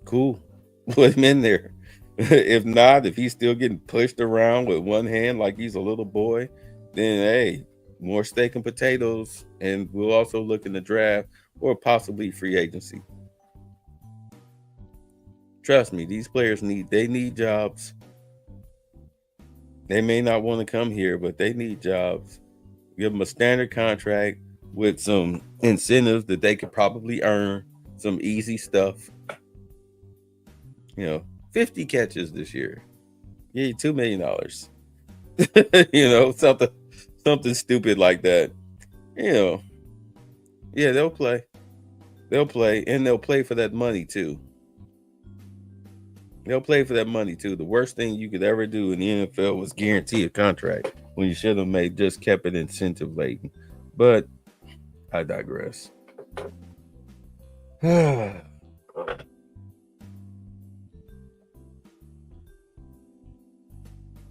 Cool. Put him in there. If not, if he's still getting pushed around with one hand like he's a little boy, then hey, more steak and potatoes. And we'll also look in the draft or possibly free agency. Trust me, these players need jobs. They may not want to come here, but they need jobs. Give them a standard contract with some incentives that they could probably earn, some easy stuff. 50 catches this year. Yeah, $2 million. Something stupid like that. Yeah, they'll play. They'll play, and they'll play for that money too. The worst thing you could ever do in the NFL was guarantee a contract when you should have just kept it incentive laden. But I digress. All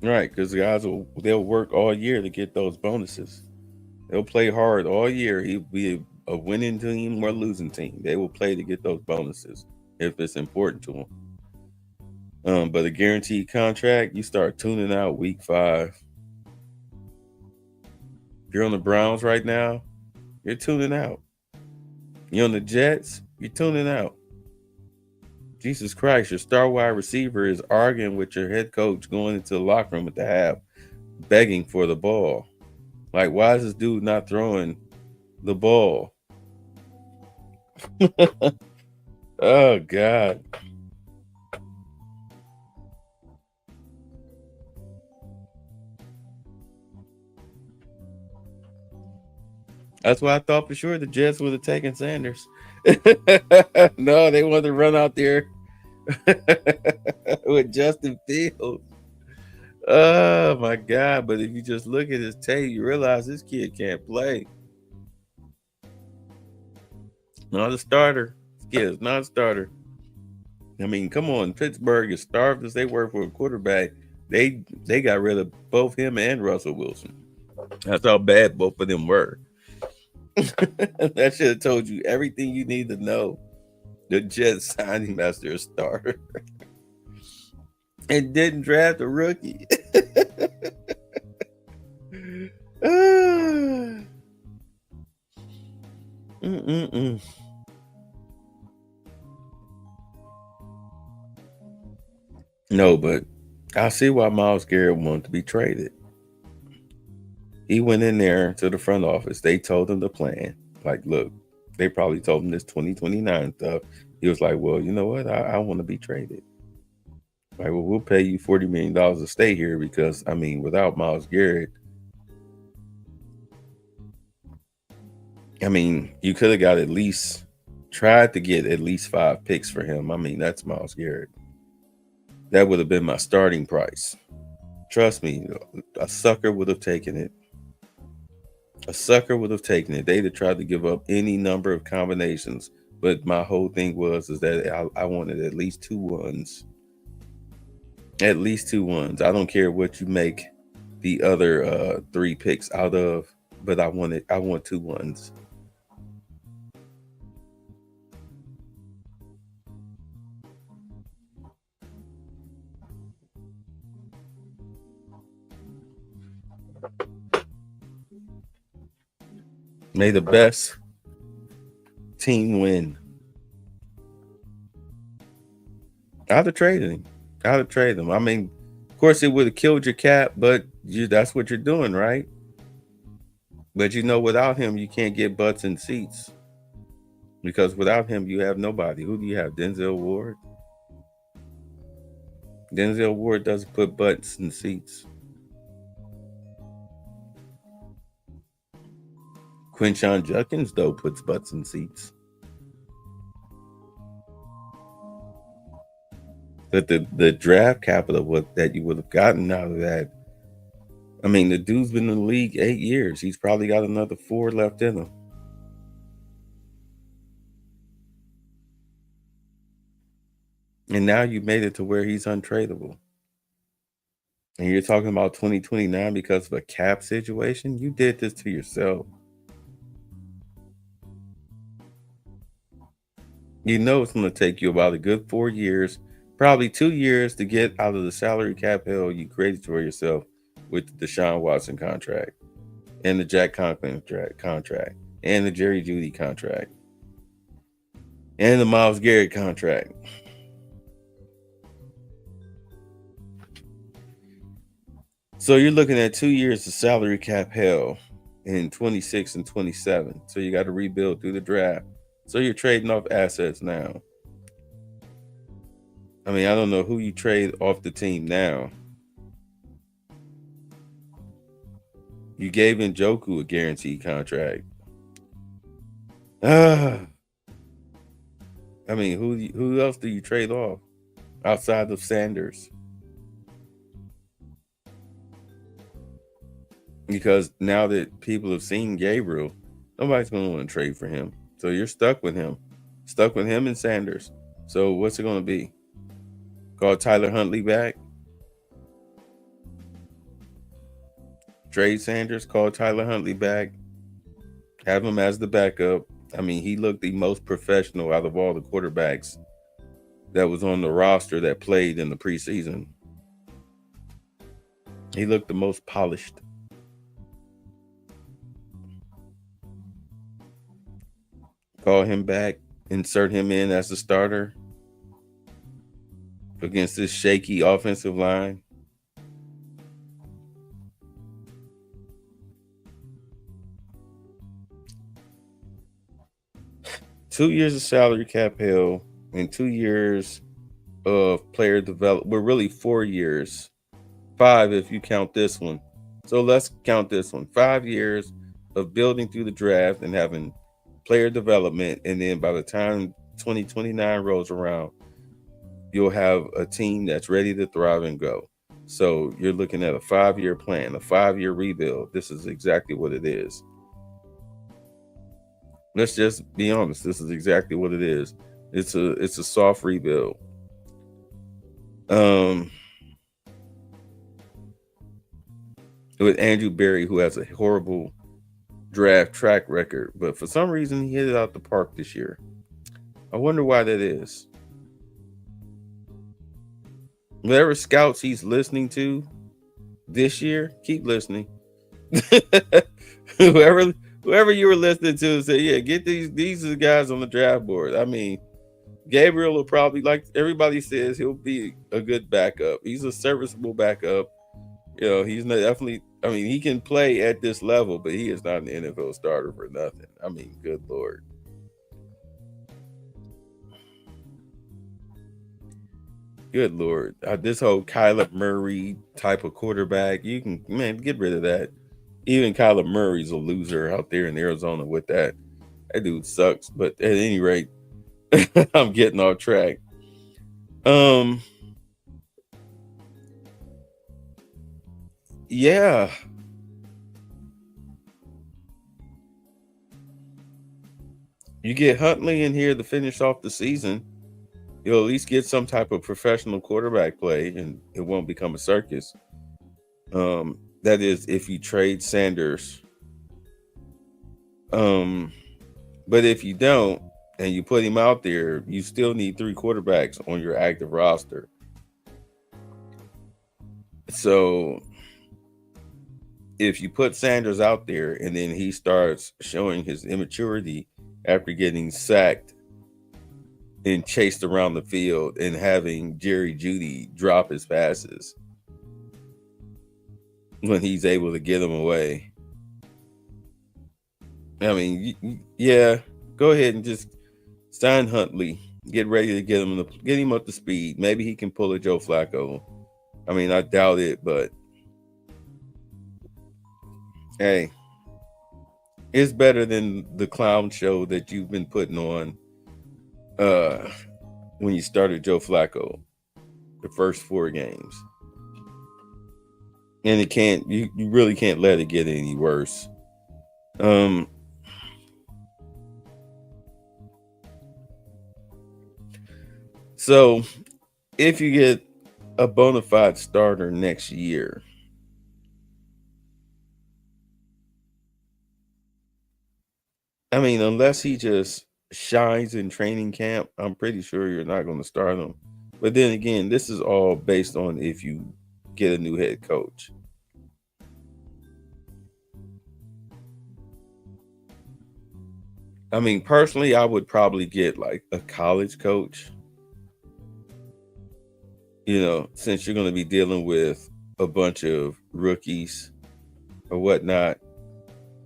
Right, because the guys they'll work all year to get those bonuses. They'll play hard all year. He'll be a winning team or a losing team. They will play to get those bonuses if it's important to them. But a guaranteed contract, you start tuning out week 5. If you're on the Browns right now, you're tuning out. You're on the Jets, you're tuning out. Jesus Christ, your star wide receiver is arguing with your head coach going into the locker room at the half, begging for the ball. Like, why is this dude not throwing the ball? Oh, God. That's why I thought for sure the Jets would have taken Sanders. No, they wanted to run out there with Justin Fields. Oh my God! But if you just look at his tape, you realize this kid can't play. Not a starter. This kid is not a starter. I mean, come on, Pittsburgh, as starved as they were for a quarterback, they got rid of both him and Russell Wilson. That's how bad both of them were. That should have told you everything you need to know. The Jets signed him as their starter and didn't draft a rookie. Mm-mm-mm. No, but I see why Myles Garrett wanted to be traded. He went in there to the front office. They told him the plan. Like, look, they probably told him this 2029 stuff. He was like, well, you know what? I want to be traded. Like, well, we'll pay you $40 million to stay here because, I mean, without Myles Garrett, I mean, you could have got tried to get at least 5 picks for him. I mean, that's Myles Garrett. That would have been my starting price. Trust me, a sucker would have taken it. A sucker would have taken it. They'd have tried to give up any number of combinations. But my whole thing is that I wanted at least 2 ones. At least 2 ones. I don't care what you make the other 3 picks out of, but I want 2 ones. May the best team win. I'd have traded him. I'd have traded him. I mean, of course, it would have killed your cap, but that's what you're doing, right? But without him, you can't get butts in seats. Because without him, you have nobody. Who do you have? Denzel Ward? Denzel Ward doesn't put butts in seats. Quinshon Judkins, though, puts butts in seats. But the draft capital that you would have gotten out of that, I mean, the dude's been in the league 8 years. He's probably got another 4 left in him. And now you made it to where he's untradeable. And you're talking about 2029 because of a cap situation? You did this to yourself. You know it's going to take you about a good 4 years, probably 2 years to get out of the salary cap hell you created for yourself with the Deshaun Watson contract and the Jack Conklin contract and the Jerry Jeudy contract and the Myles Garrett contract. So you're looking at 2 years of salary cap hell in 26 and 27. So you got to rebuild through the draft. So you're trading off assets now. I mean, I don't know who you trade off the team now. You gave Njoku a guaranteed contract. I mean, who else do you trade off outside of Sanders? Because now that people have seen Gabriel, nobody's going to want to trade for him. So you're stuck with him and Sanders. So what's it going to be? Call Tyler Huntley back? Trade Sanders, call Tyler Huntley back, have him as the backup. I mean, he looked the most professional out of all the quarterbacks that was on the roster that played in the preseason. He looked the most polished. Call him back, insert him in as the starter against this shaky offensive line. Two years of salary cap hell and 2 years of player development. We're really 4 years, 5 if you count this one. So let's count this one. 5 years of building through the draft and having player development, and then by the time 2029 rolls around, you'll have a team that's ready to thrive and go. So you're looking at a 5-year plan, a 5-year rebuild. This is exactly what it is. Let's just be honest. This is exactly what it is. It's a soft rebuild. With Andrew Berry, who has a horrible draft track record, but for some reason he hit it out the park this year. I wonder why that is. Whatever scouts he's listening to this year, keep listening. whoever you were listening to say, yeah, get these are the guys on the draft board. I mean, Gabriel will probably, like everybody says, he'll be a good backup. He's a serviceable backup. You know, he's not definitely, I mean, he can play at this level, but he is not an NFL starter for nothing. I mean, good Lord. Good Lord. This whole Kyler Murray type of quarterback, you can, man, get rid of that. Even Kyler Murray's a loser out there in Arizona with that. That dude sucks. But at any rate, I'm getting off track. Yeah. You get Huntley in here to finish off the season, you'll at least get some type of professional quarterback play, and it won't become a circus. That is if you trade Sanders. But if you don't and you put him out there, you still need 3 quarterbacks on your active roster. So if you put Sanders out there and then he starts showing his immaturity after getting sacked and chased around the field and having Jerry Jeudy drop his passes when he's able to get them away, I mean, yeah, go ahead and just sign Huntley. Get ready to get him up to speed. Maybe he can pull a Joe Flacco. I mean, I doubt it, but hey, it's better than the clown show that you've been putting on when you started Joe Flacco the first 4 games. And you really can't let it get any worse. So if you get a bona fide starter next year, I mean, unless he just shines in training camp, I'm pretty sure you're not going to start him. But then again, this is all based on if you get a new head coach. I mean, personally, I would probably get like a college coach. You know, since you're going to be dealing with a bunch of rookies or whatnot,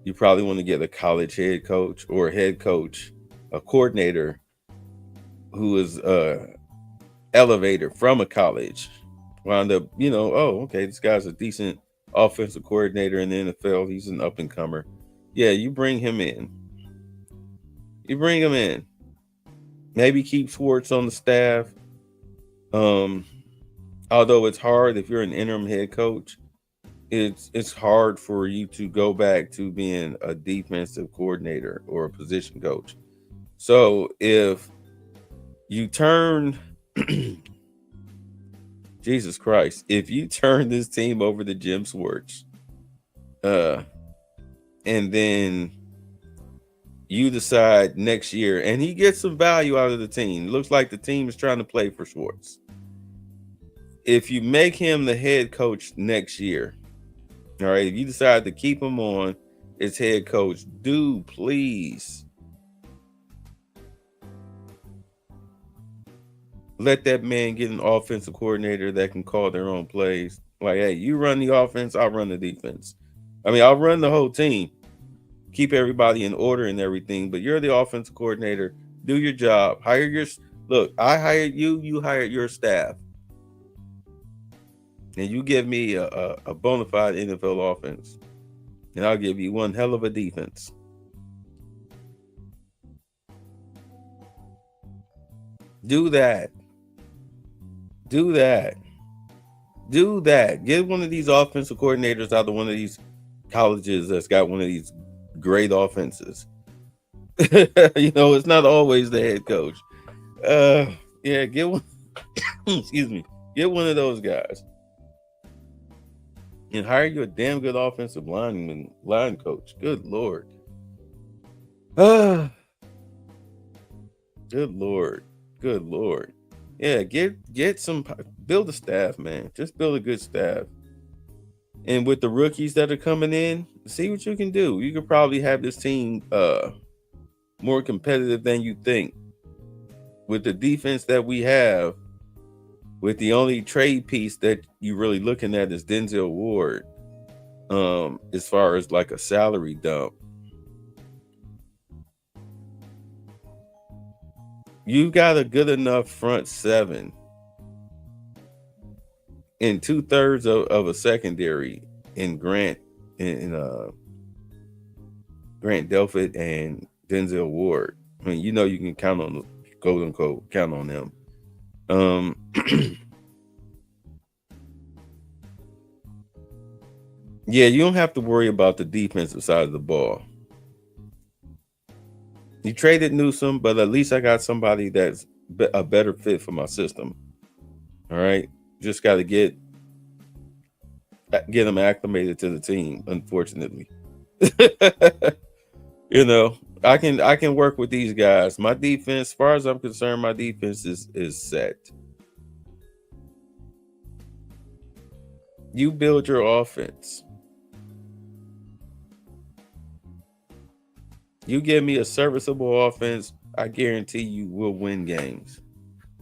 you probably want to get a college head coach or a head coach, a coordinator who is elevated from a college. Wound up, oh, okay, this guy's a decent offensive coordinator in the NFL. He's an up and comer. Yeah, you bring him in. Maybe keep Schwartz on the staff. Although it's hard if you're an interim head coach, it's hard for you to go back to being a defensive coordinator or a position coach. So if you turn Jesus Christ, if you turn this team over to Jim Schwartz, And then you decide next year, and he gets some value out of the team. Looks like the team is trying to play for Schwartz. If you make him the head coach next year, all right, if you decide to keep him on as head coach, do please let that man get an offensive coordinator that can call their own plays. Like, hey, you run the offense, I'll run the defense. I mean, I'll run the whole team, keep everybody in order and everything, but you're the offensive coordinator. Do your job. Look, I hired you, you hired your staff. And you give me a bona fide NFL offense, and I'll give you one hell of a defense. Do that. Do that. Do that. Get one of these offensive coordinators out of one of these colleges that's got one of these great offenses. You know, it's not always the head coach. Yeah, get one. Excuse me. Get one of those guys. And hire you a damn good offensive line coach. Good Lord. Good Lord. Good Lord. Yeah, build a staff, man. Just build a good staff. And with the rookies that are coming in, see what you can do. You could probably have this team more competitive than you think. With the defense that we have, with the only trade piece that you're really looking at is Denzel Ward, as far as like a salary dump. You got a good enough front seven and 2/3 of a secondary in Grant Delpit and Denzel Ward. I mean, you know you can count on, quote unquote, count on them. Yeah, you don't have to worry about the defensive side of the ball. You traded Newsome, but at least I got somebody that's a better fit for my system. All right, just got to get them acclimated to the team. Unfortunately, you know, I can work with these guys. My defense, as far as I'm concerned, my defense is set. You build your offense. You give me a serviceable offense, I guarantee you we'll win games,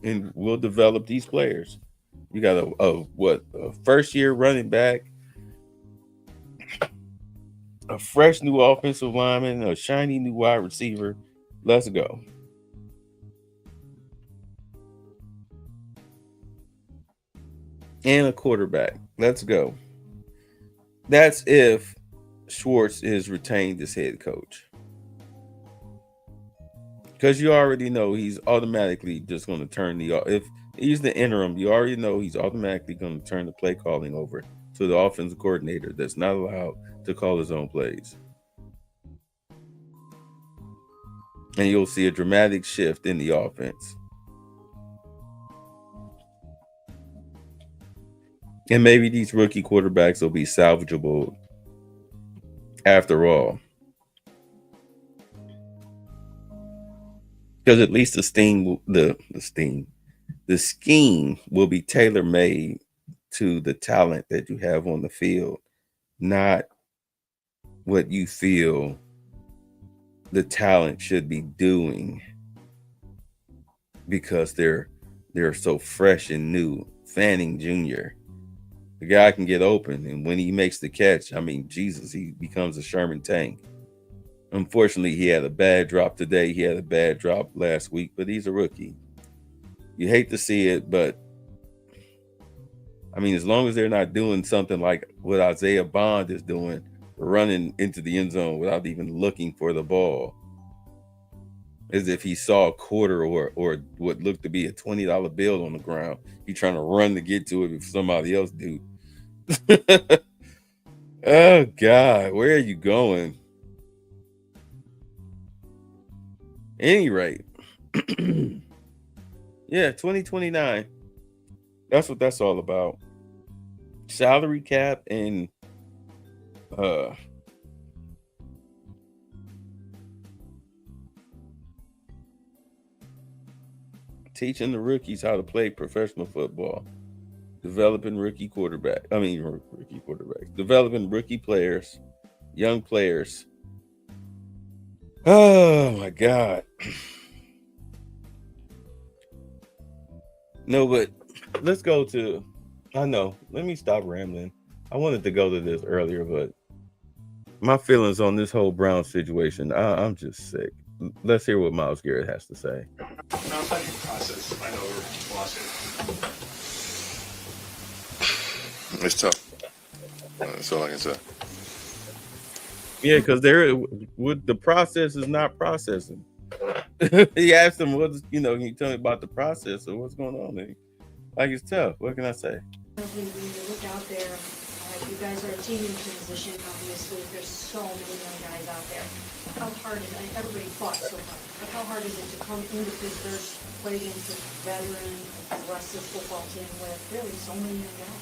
and we'll develop these players. You got a first-year running back, a fresh new offensive lineman, a shiny new wide receiver. Let's go. And a quarterback. Let's go. That's if Schwartz is retained as head coach. Because you already know he's automatically just going to turn if he's the interim, you already know he's automatically going to turn the play calling over to the offensive coordinator that's not allowed to call his own plays. And you'll see a dramatic shift in the offense. And maybe these rookie quarterbacks will be salvageable after all. Because at least the scheme will be tailor-made to the talent that you have on the field, not what you feel the talent should be doing because they're so fresh and new. Fanning Jr., the guy can get open, and when he makes the catch, I mean, Jesus, he becomes a Sherman tank. Unfortunately, he had a bad drop today. He had a bad drop last week, but he's a rookie. You hate to see it, but I mean, as long as they're not doing something like what Isaiah Bond is doing, running into the end zone without even looking for the ball, as if he saw a quarter or what looked to be a $20 bill on the ground. He's trying to run to get to it if somebody else do. Oh, God, where are you going? Any rate, yeah, 2029. That's what that's all about. Salary cap and Teaching the rookies how to play professional football, developing rookie quarterbacks, developing rookie players, young players. Oh my God. No, but let's go to, I know, let me stop rambling. I wanted to go to this earlier, but my feelings on this whole Brown situation, I'm just sick. Let's hear what Myles Garrett has to say. How do you process? I know we're watching. It's tough. That's all I can say. Yeah, because the process is not processing. He asked him, "What's can you tell me about the process or what's going on?" And like it's tough. What can I say? When you look out there, you guys are a team in transition. Obviously, there's so many young guys out there. How hard is it? Everybody fought so hard. But how hard is it to come into Flanders, play against a veteran, aggressive football team with really so many young guys?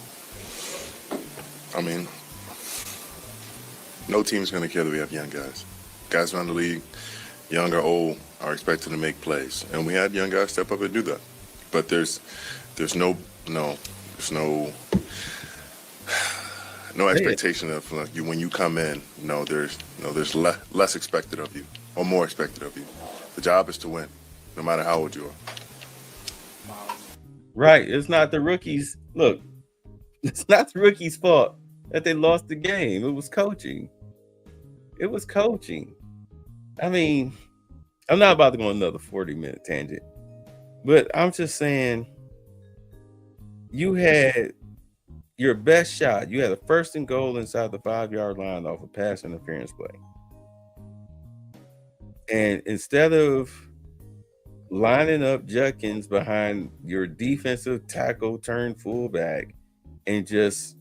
I mean, no team's going to care that we have young guys. Guys around the league, young or old, are expected to make plays, and we had young guys step up and do that. But there's no expectation of you when you come in. There's less expected of you or more expected of you. The job is to win, no matter how old you are. Right. It's not the rookies. Look, it's not the rookies' fault that they lost the game. It was coaching. I mean, I'm not about to go on another 40-minute tangent, but I'm just saying you had your best shot. You had a 1st and goal inside the 5-yard line off a pass interference play. And instead of lining up Judkins behind your defensive tackle turned fullback and just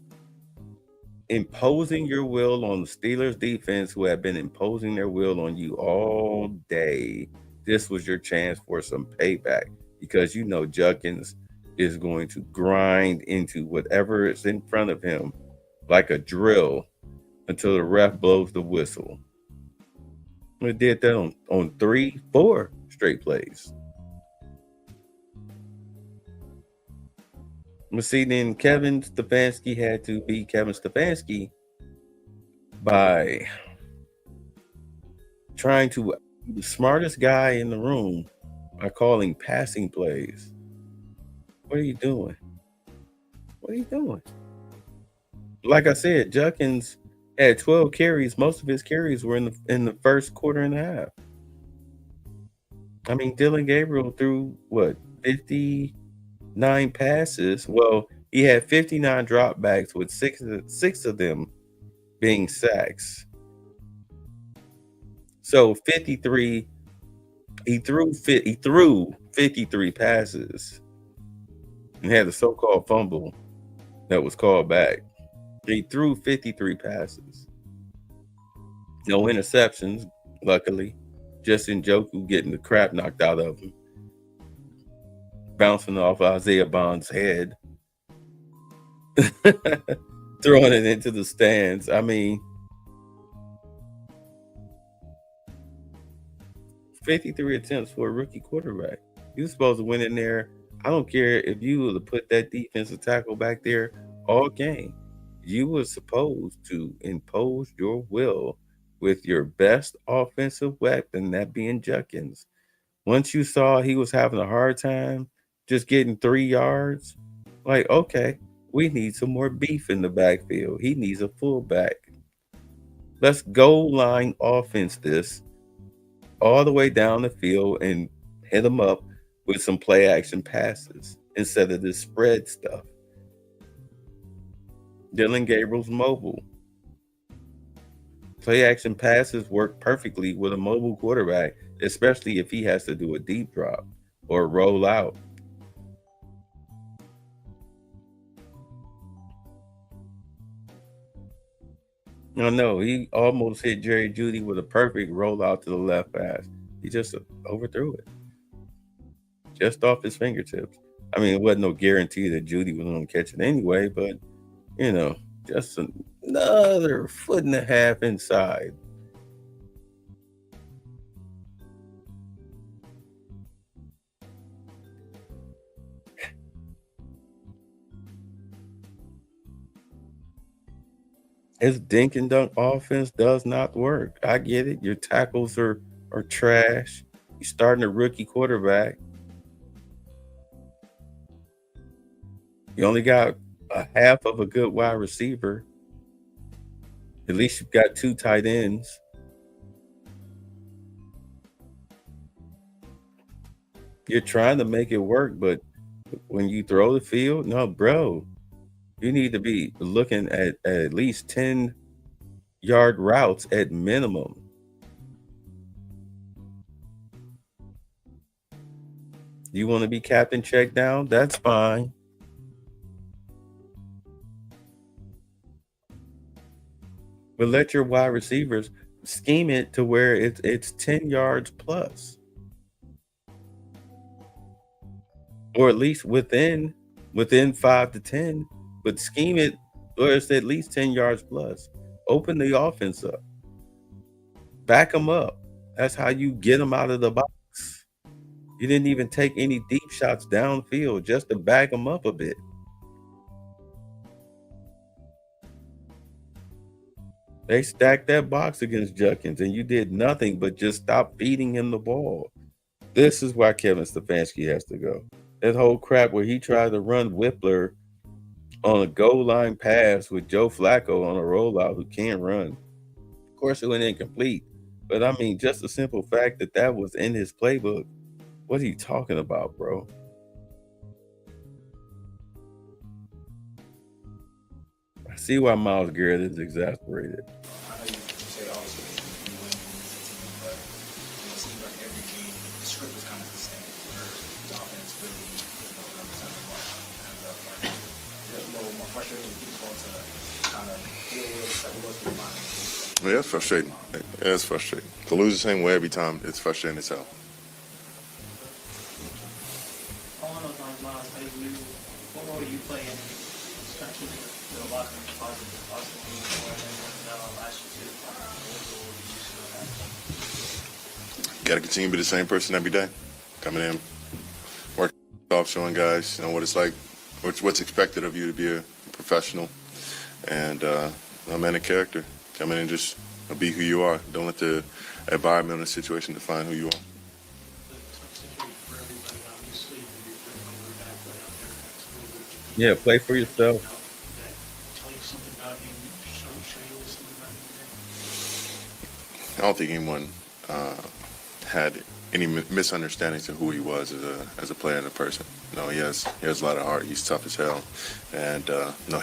imposing your will on the Steelers defense, who have been imposing their will on you all day, this was your chance for some payback, because Judkins is going to grind into whatever is in front of him like a drill until the ref blows the whistle. We did that on 3-4 straight plays. But see, then Kevin Stefanski had to be Kevin Stefanski by trying to be the smartest guy in the room by calling passing plays. What are you doing? Like I said, Judkins had 12 carries. Most of his carries were in the first quarter and a half. I mean, Dylan Gabriel threw 59 passes. Well, he had 59 dropbacks, with six of them being sacks. So 53. He threw 53 passes and had a so-called fumble that was called back. He threw 53 passes. No interceptions, luckily. Just Njoku getting the crap knocked out of him, bouncing off Isaiah Bond's head, throwing it into the stands. I mean, 53 attempts for a rookie quarterback. You're supposed to win in there. I don't care if you were to put that defensive tackle back there all game. You were supposed to impose your will with your best offensive weapon, that being Judkins. Once you saw he was having a hard time just getting 3 yards, like, okay, we need some more beef in the backfield. He needs a fullback. Let's goal line offense this all the way down the field and hit him up with some play action passes instead of this spread stuff. Dylan Gabriel's mobile. Play action passes work perfectly with a mobile quarterback, especially if he has to do a deep drop or roll out. No, he almost hit Jerry Jeudy with a perfect rollout to the left pass. He just overthrew it. Just off his fingertips. I mean, it wasn't no guarantee that Jeudy was going to catch it anyway, but, just another foot and a half inside. His dink and dunk offense does not work. I get it. Your tackles are trash. You're starting a rookie quarterback. You only got a half of a good wide receiver. At least you've got 2 tight ends. You're trying to make it work, but when you throw the field, no, bro, you need to be looking at least 10-yard routes at minimum. You want to be captain check down? That's fine. But let your wide receivers scheme it to where it's 10 yards plus. Or at least within 5 to 10, but scheme it where it's at least 10 yards plus. Open the offense up. Back them up. That's how you get them out of the box. You didn't even take any deep shots downfield just to back them up a bit. They stacked that box against Judkins, and you did nothing but just stop feeding him the ball. This is why Kevin Stefanski has to go. That whole crap where he tried to run Whippler on a goal line pass with Joe Flacco on a rollout who can't run. Of course, it went incomplete. But I mean, just the simple fact that was in his playbook. What are you talking about, bro? I see why Myles Garrett is exasperated. I know you say obviously you win as a team, but it seems like every game the script is kind of the same. Where the offense really represents the ball. And there's a little more frustrating with people to kind of deal with that was the final. Yeah, it's frustrating. Yeah, it's frustrating. To lose the same way every time, it's frustrating as hell. Along those lines, Miles, what role are you playing in trying to keep the locker room positive more than last year too? Got to continue to be the same person every day. Coming in, working off, showing guys, what it's like, what's expected of you to be a professional, and a man of character. Come in and just be who you are. Don't let the environment or the situation define who you are. Yeah, play for yourself. I don't think anyone had any misunderstandings of who he was as a player and a person. He has a lot of heart. He's tough as hell, and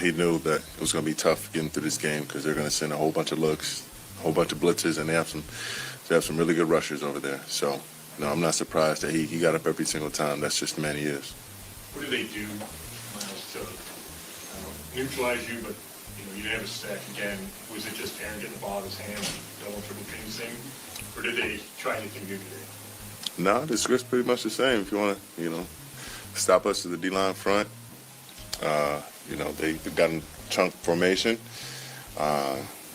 he knew that it was going to be tough getting through this game because they're going to send a whole bunch of looks, a whole bunch of blitzes, and they have some really good rushers over there. So I'm not surprised that he got up every single time. That's just the man he is. What do they do, Miles, to neutralize you, but you didn't have a sack again? Was it just Aaron getting the ball out of his hand, double, triple teams thing, or did they try anything new today? No, the script's pretty much the same. If you want to, stop us to the D-line front, they got in chunk formation.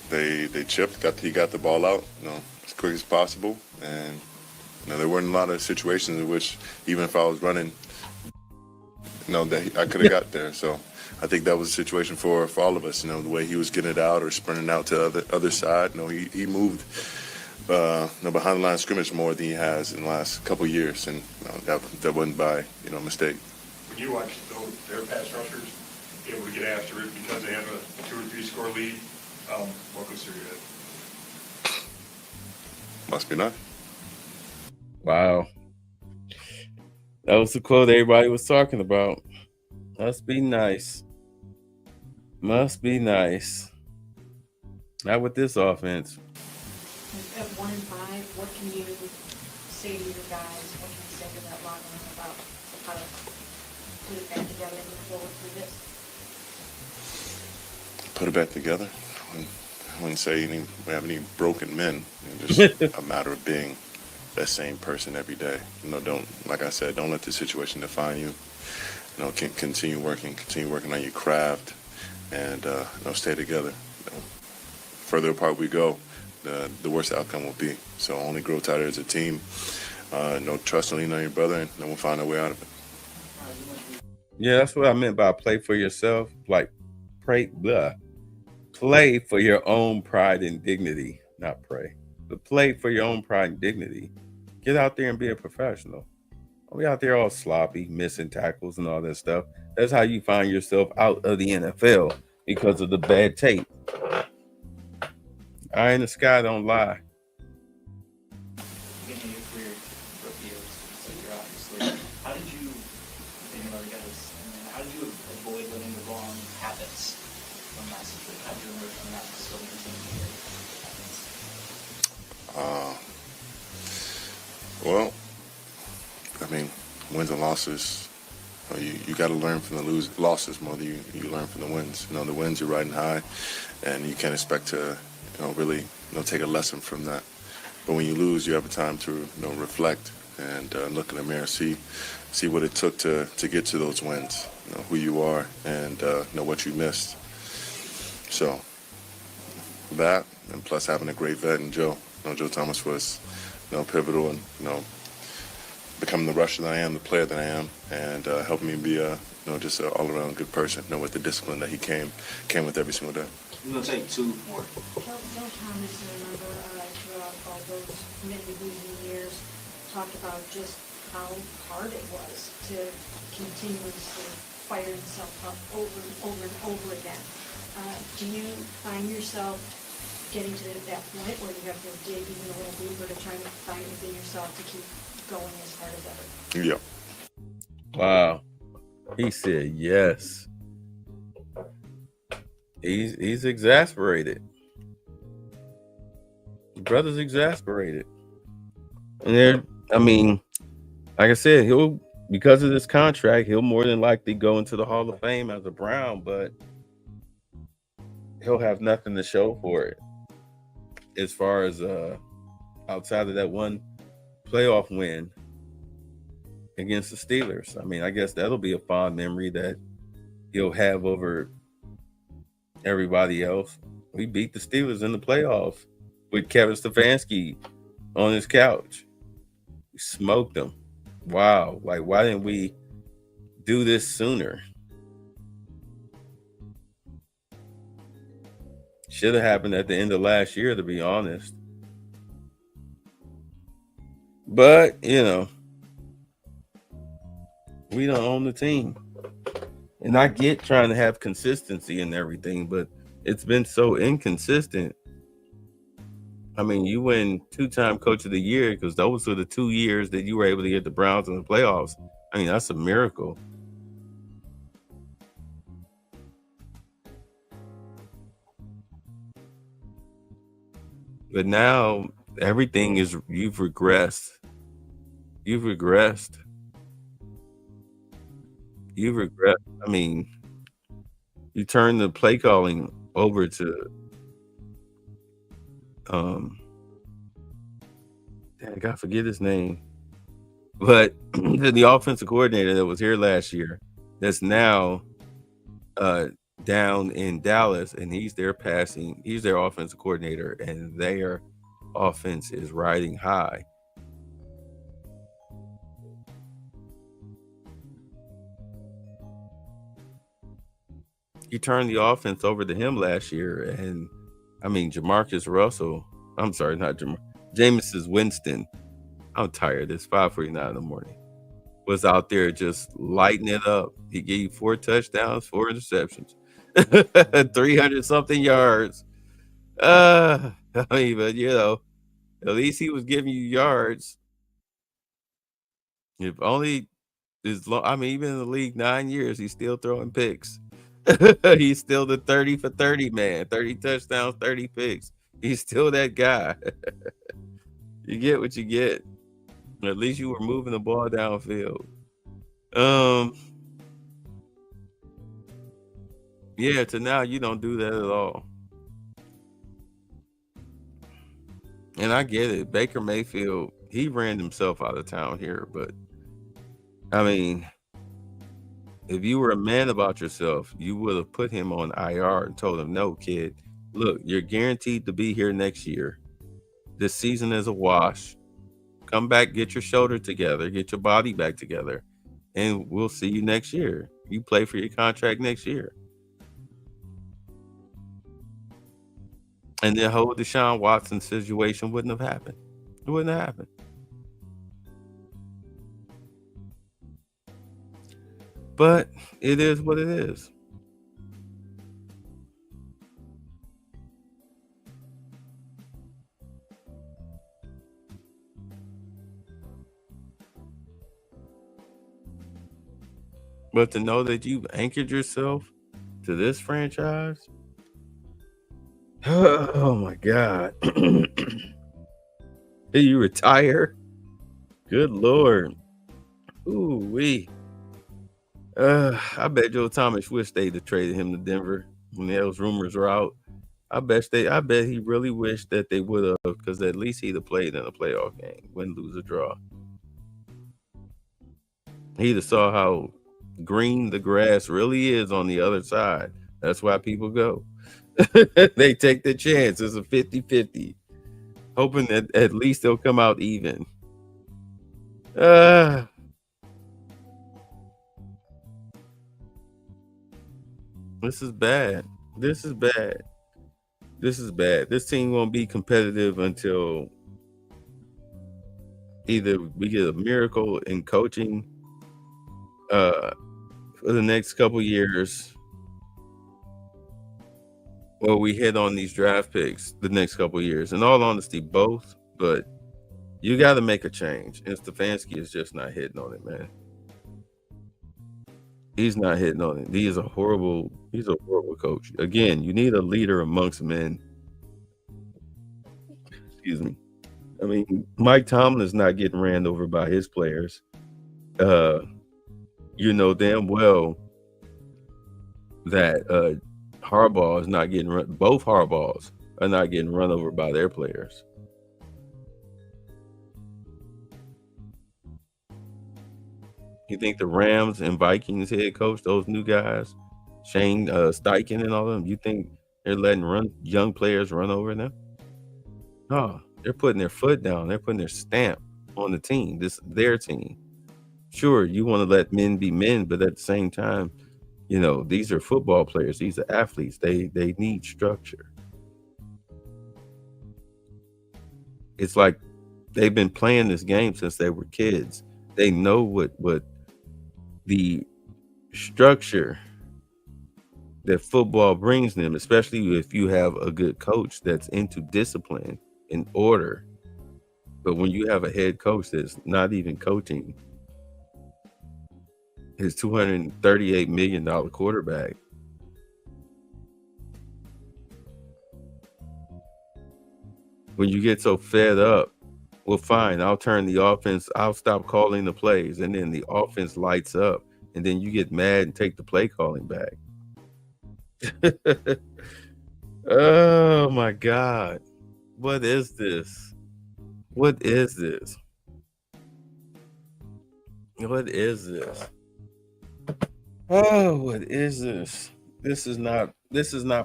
They chipped, he got the ball out, as quick as possible, and there weren't a lot of situations in which even if I was running, that I could have got there. So I think that was a situation for all of us. The way he was getting it out or sprinting out to the other side. He moved behind the line of scrimmage more than he has in the last couple of years, and that wasn't by mistake. When you watch their pass rushers able to get after it because they have a 2 or 3 score lead, what goes through your head? Must be nice. Wow. That was the quote everybody was talking about. Must be nice. Must be nice. Not with this offense. At 1-5, what can you say to your guys? What can you say to that locker room about how to put it back together and move forward through this? Put it back together. I wouldn't say we have any broken men. It's just a matter of being that same person every day. Don't, like I said, don't let the situation define you. Continue working on your craft, and stay together. further apart we go, the worse the outcome will be. So only grow tighter as a team. No trust and lean on your brother, and then we'll find our way out of it. Yeah, that's what I meant by play for yourself. Like, play for your own pride and dignity, not pray, but play for your own pride and dignity. Get out there and be a professional. Don't be out there all sloppy, missing tackles and all that stuff. That's how you find yourself out of the NFL, because of the bad tape. Eye in the sky don't lie. Beginning of your career, rookie years, so you're obviously, how did you, thinking about the guys, and how did you avoid letting the wrong habits from that situation? How did you emerge from that so you continue to Well, I mean, wins and losses. You got to learn from the losses more than you learn from the wins. The wins you're riding high, and you can't expect to, really, take a lesson from that. But when you lose, you have a time to, reflect and look in the mirror, see what it took to get to those wins. Who you are, and know what you missed. So that, and plus having a great vet in Joe. Joe Thomas was, pivotal in, becoming the rusher that I am, the player that I am, and helping me be just an all-around good person. With the discipline that he came with every single day. We're going to take two more. Joe Thomas, I remember throughout all those many losing years, talked about just how hard it was to continuously fire himself up over and over and over again. Do you find yourself getting to that point where you have to dig even a little deeper to try to find within yourself to keep going as hard as ever? Yeah. Wow. He said yes. He's exasperated. The brother's exasperated. And like I said, because of this contract, he'll more than likely go into the Hall of Fame as a Brown, but he'll have nothing to show for it. As far as outside of that one playoff win against the Steelers. I guess that'll be a fond memory that he'll have over everybody else. We beat the Steelers in the playoffs with Kevin Stefanski on his couch. We smoked them. Wow. Like, why didn't we do this sooner? Should have happened at the end of last year, to be honest. But, we don't own the team. And I get trying to have consistency and everything, but it's been so inconsistent. You win 2-time Coach of the Year because those were the 2 years that you were able to get the Browns in the playoffs. That's a miracle. But now everything is, you've regressed. You've regressed. You turn the play calling over to I gotta forget his name, but the offensive coordinator that was here last year, that's now down in Dallas, and he's their offensive coordinator, and their offense is riding high. You turned the offense over to him last year, and Jamarcus Russell. I'm sorry, not Jameis Winston. I'm tired. It's 5:49 in the morning. Was out there just lighting it up. He gave you 4 touchdowns, 4 interceptions, 300 something yards. But at least he was giving you yards. If only even in the league 9 years, he's still throwing picks. He's still the 30 for 30 man, 30 touchdowns, 30 picks. He's still that guy. You get what you get. At least you were moving the ball downfield. To now you don't do that at all. And I get it. Baker Mayfield, he ran himself out of town here, but if you were a man about yourself, you would have put him on IR and told him, no, kid, look, you're guaranteed to be here next year. This season is a wash. Come back, get your shoulder together, get your body back together, and we'll see you next year. You play for your contract next year. And the whole Deshaun Watson situation wouldn't have happened. It wouldn't have happened. But it is what it is. But to know that you've anchored yourself to this franchise, oh my God. You retire? Good Lord. Ooh wee. I bet Joe Thomas wish they'd have traded him to Denver when those rumors were out. I bet he really wished that they would have, because at least he'd have played in a playoff game, win, lose, or draw. He'd have saw how green the grass really is on the other side. That's why people go. They take the chance. It's a 50-50, hoping that at least they'll come out even. This is bad. This is bad. This team won't be competitive until either we get a miracle in coaching for the next couple years, or we hit on these draft picks the next couple years. In all honesty, both. But you got to make a change. And Stefanski is just not hitting on it, man. He's not hitting on it. He's a horrible coach. Again, you need a leader amongst men. Excuse me. I mean, Mike Tomlin is not getting ran over by his players. You know damn well that Harbaugh is not getting run. Both Harbaughs are not getting run over by their players. You think the Rams and Vikings head coach, those new guys, Shane Steichen and all of them, you think they're letting young players run over them? No, they're putting their foot down. They're putting their stamp on the team. This is their team. Sure, you want to let men be men, but at the same time, you know, these are football players. These are athletes. They need structure. It's like they've been playing this game since they were kids. They know what the structure that football brings them, especially if you have a good coach that's into discipline and order. But when you have a head coach that's not even coaching his $238 million quarterback, when you get so fed up, well, fine, I'll turn the offense, I'll stop calling the plays, and then the offense lights up, and then you get mad and take the play calling back. Oh my God. What is this? What is this? What is this? Oh, what is this? This is not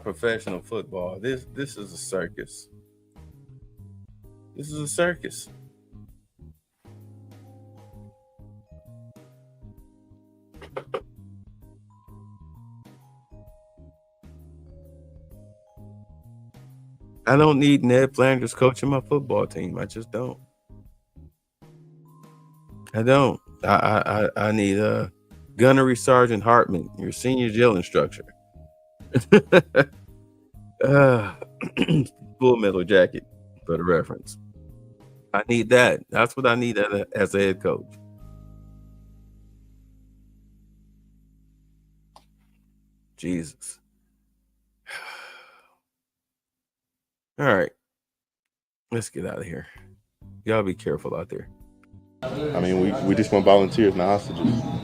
professional football. This is a circus. This is a circus. I don't need Ned Flanders coaching my football team. I just don't. I don't. I need Gunnery Sergeant Hartman, your senior drill instructor. Full Metal Jacket for the reference. I need that. That's what I need as a head coach. Jesus. All right. Let's get out of here. Y'all be careful out there. I mean, we just want volunteers, not hostages.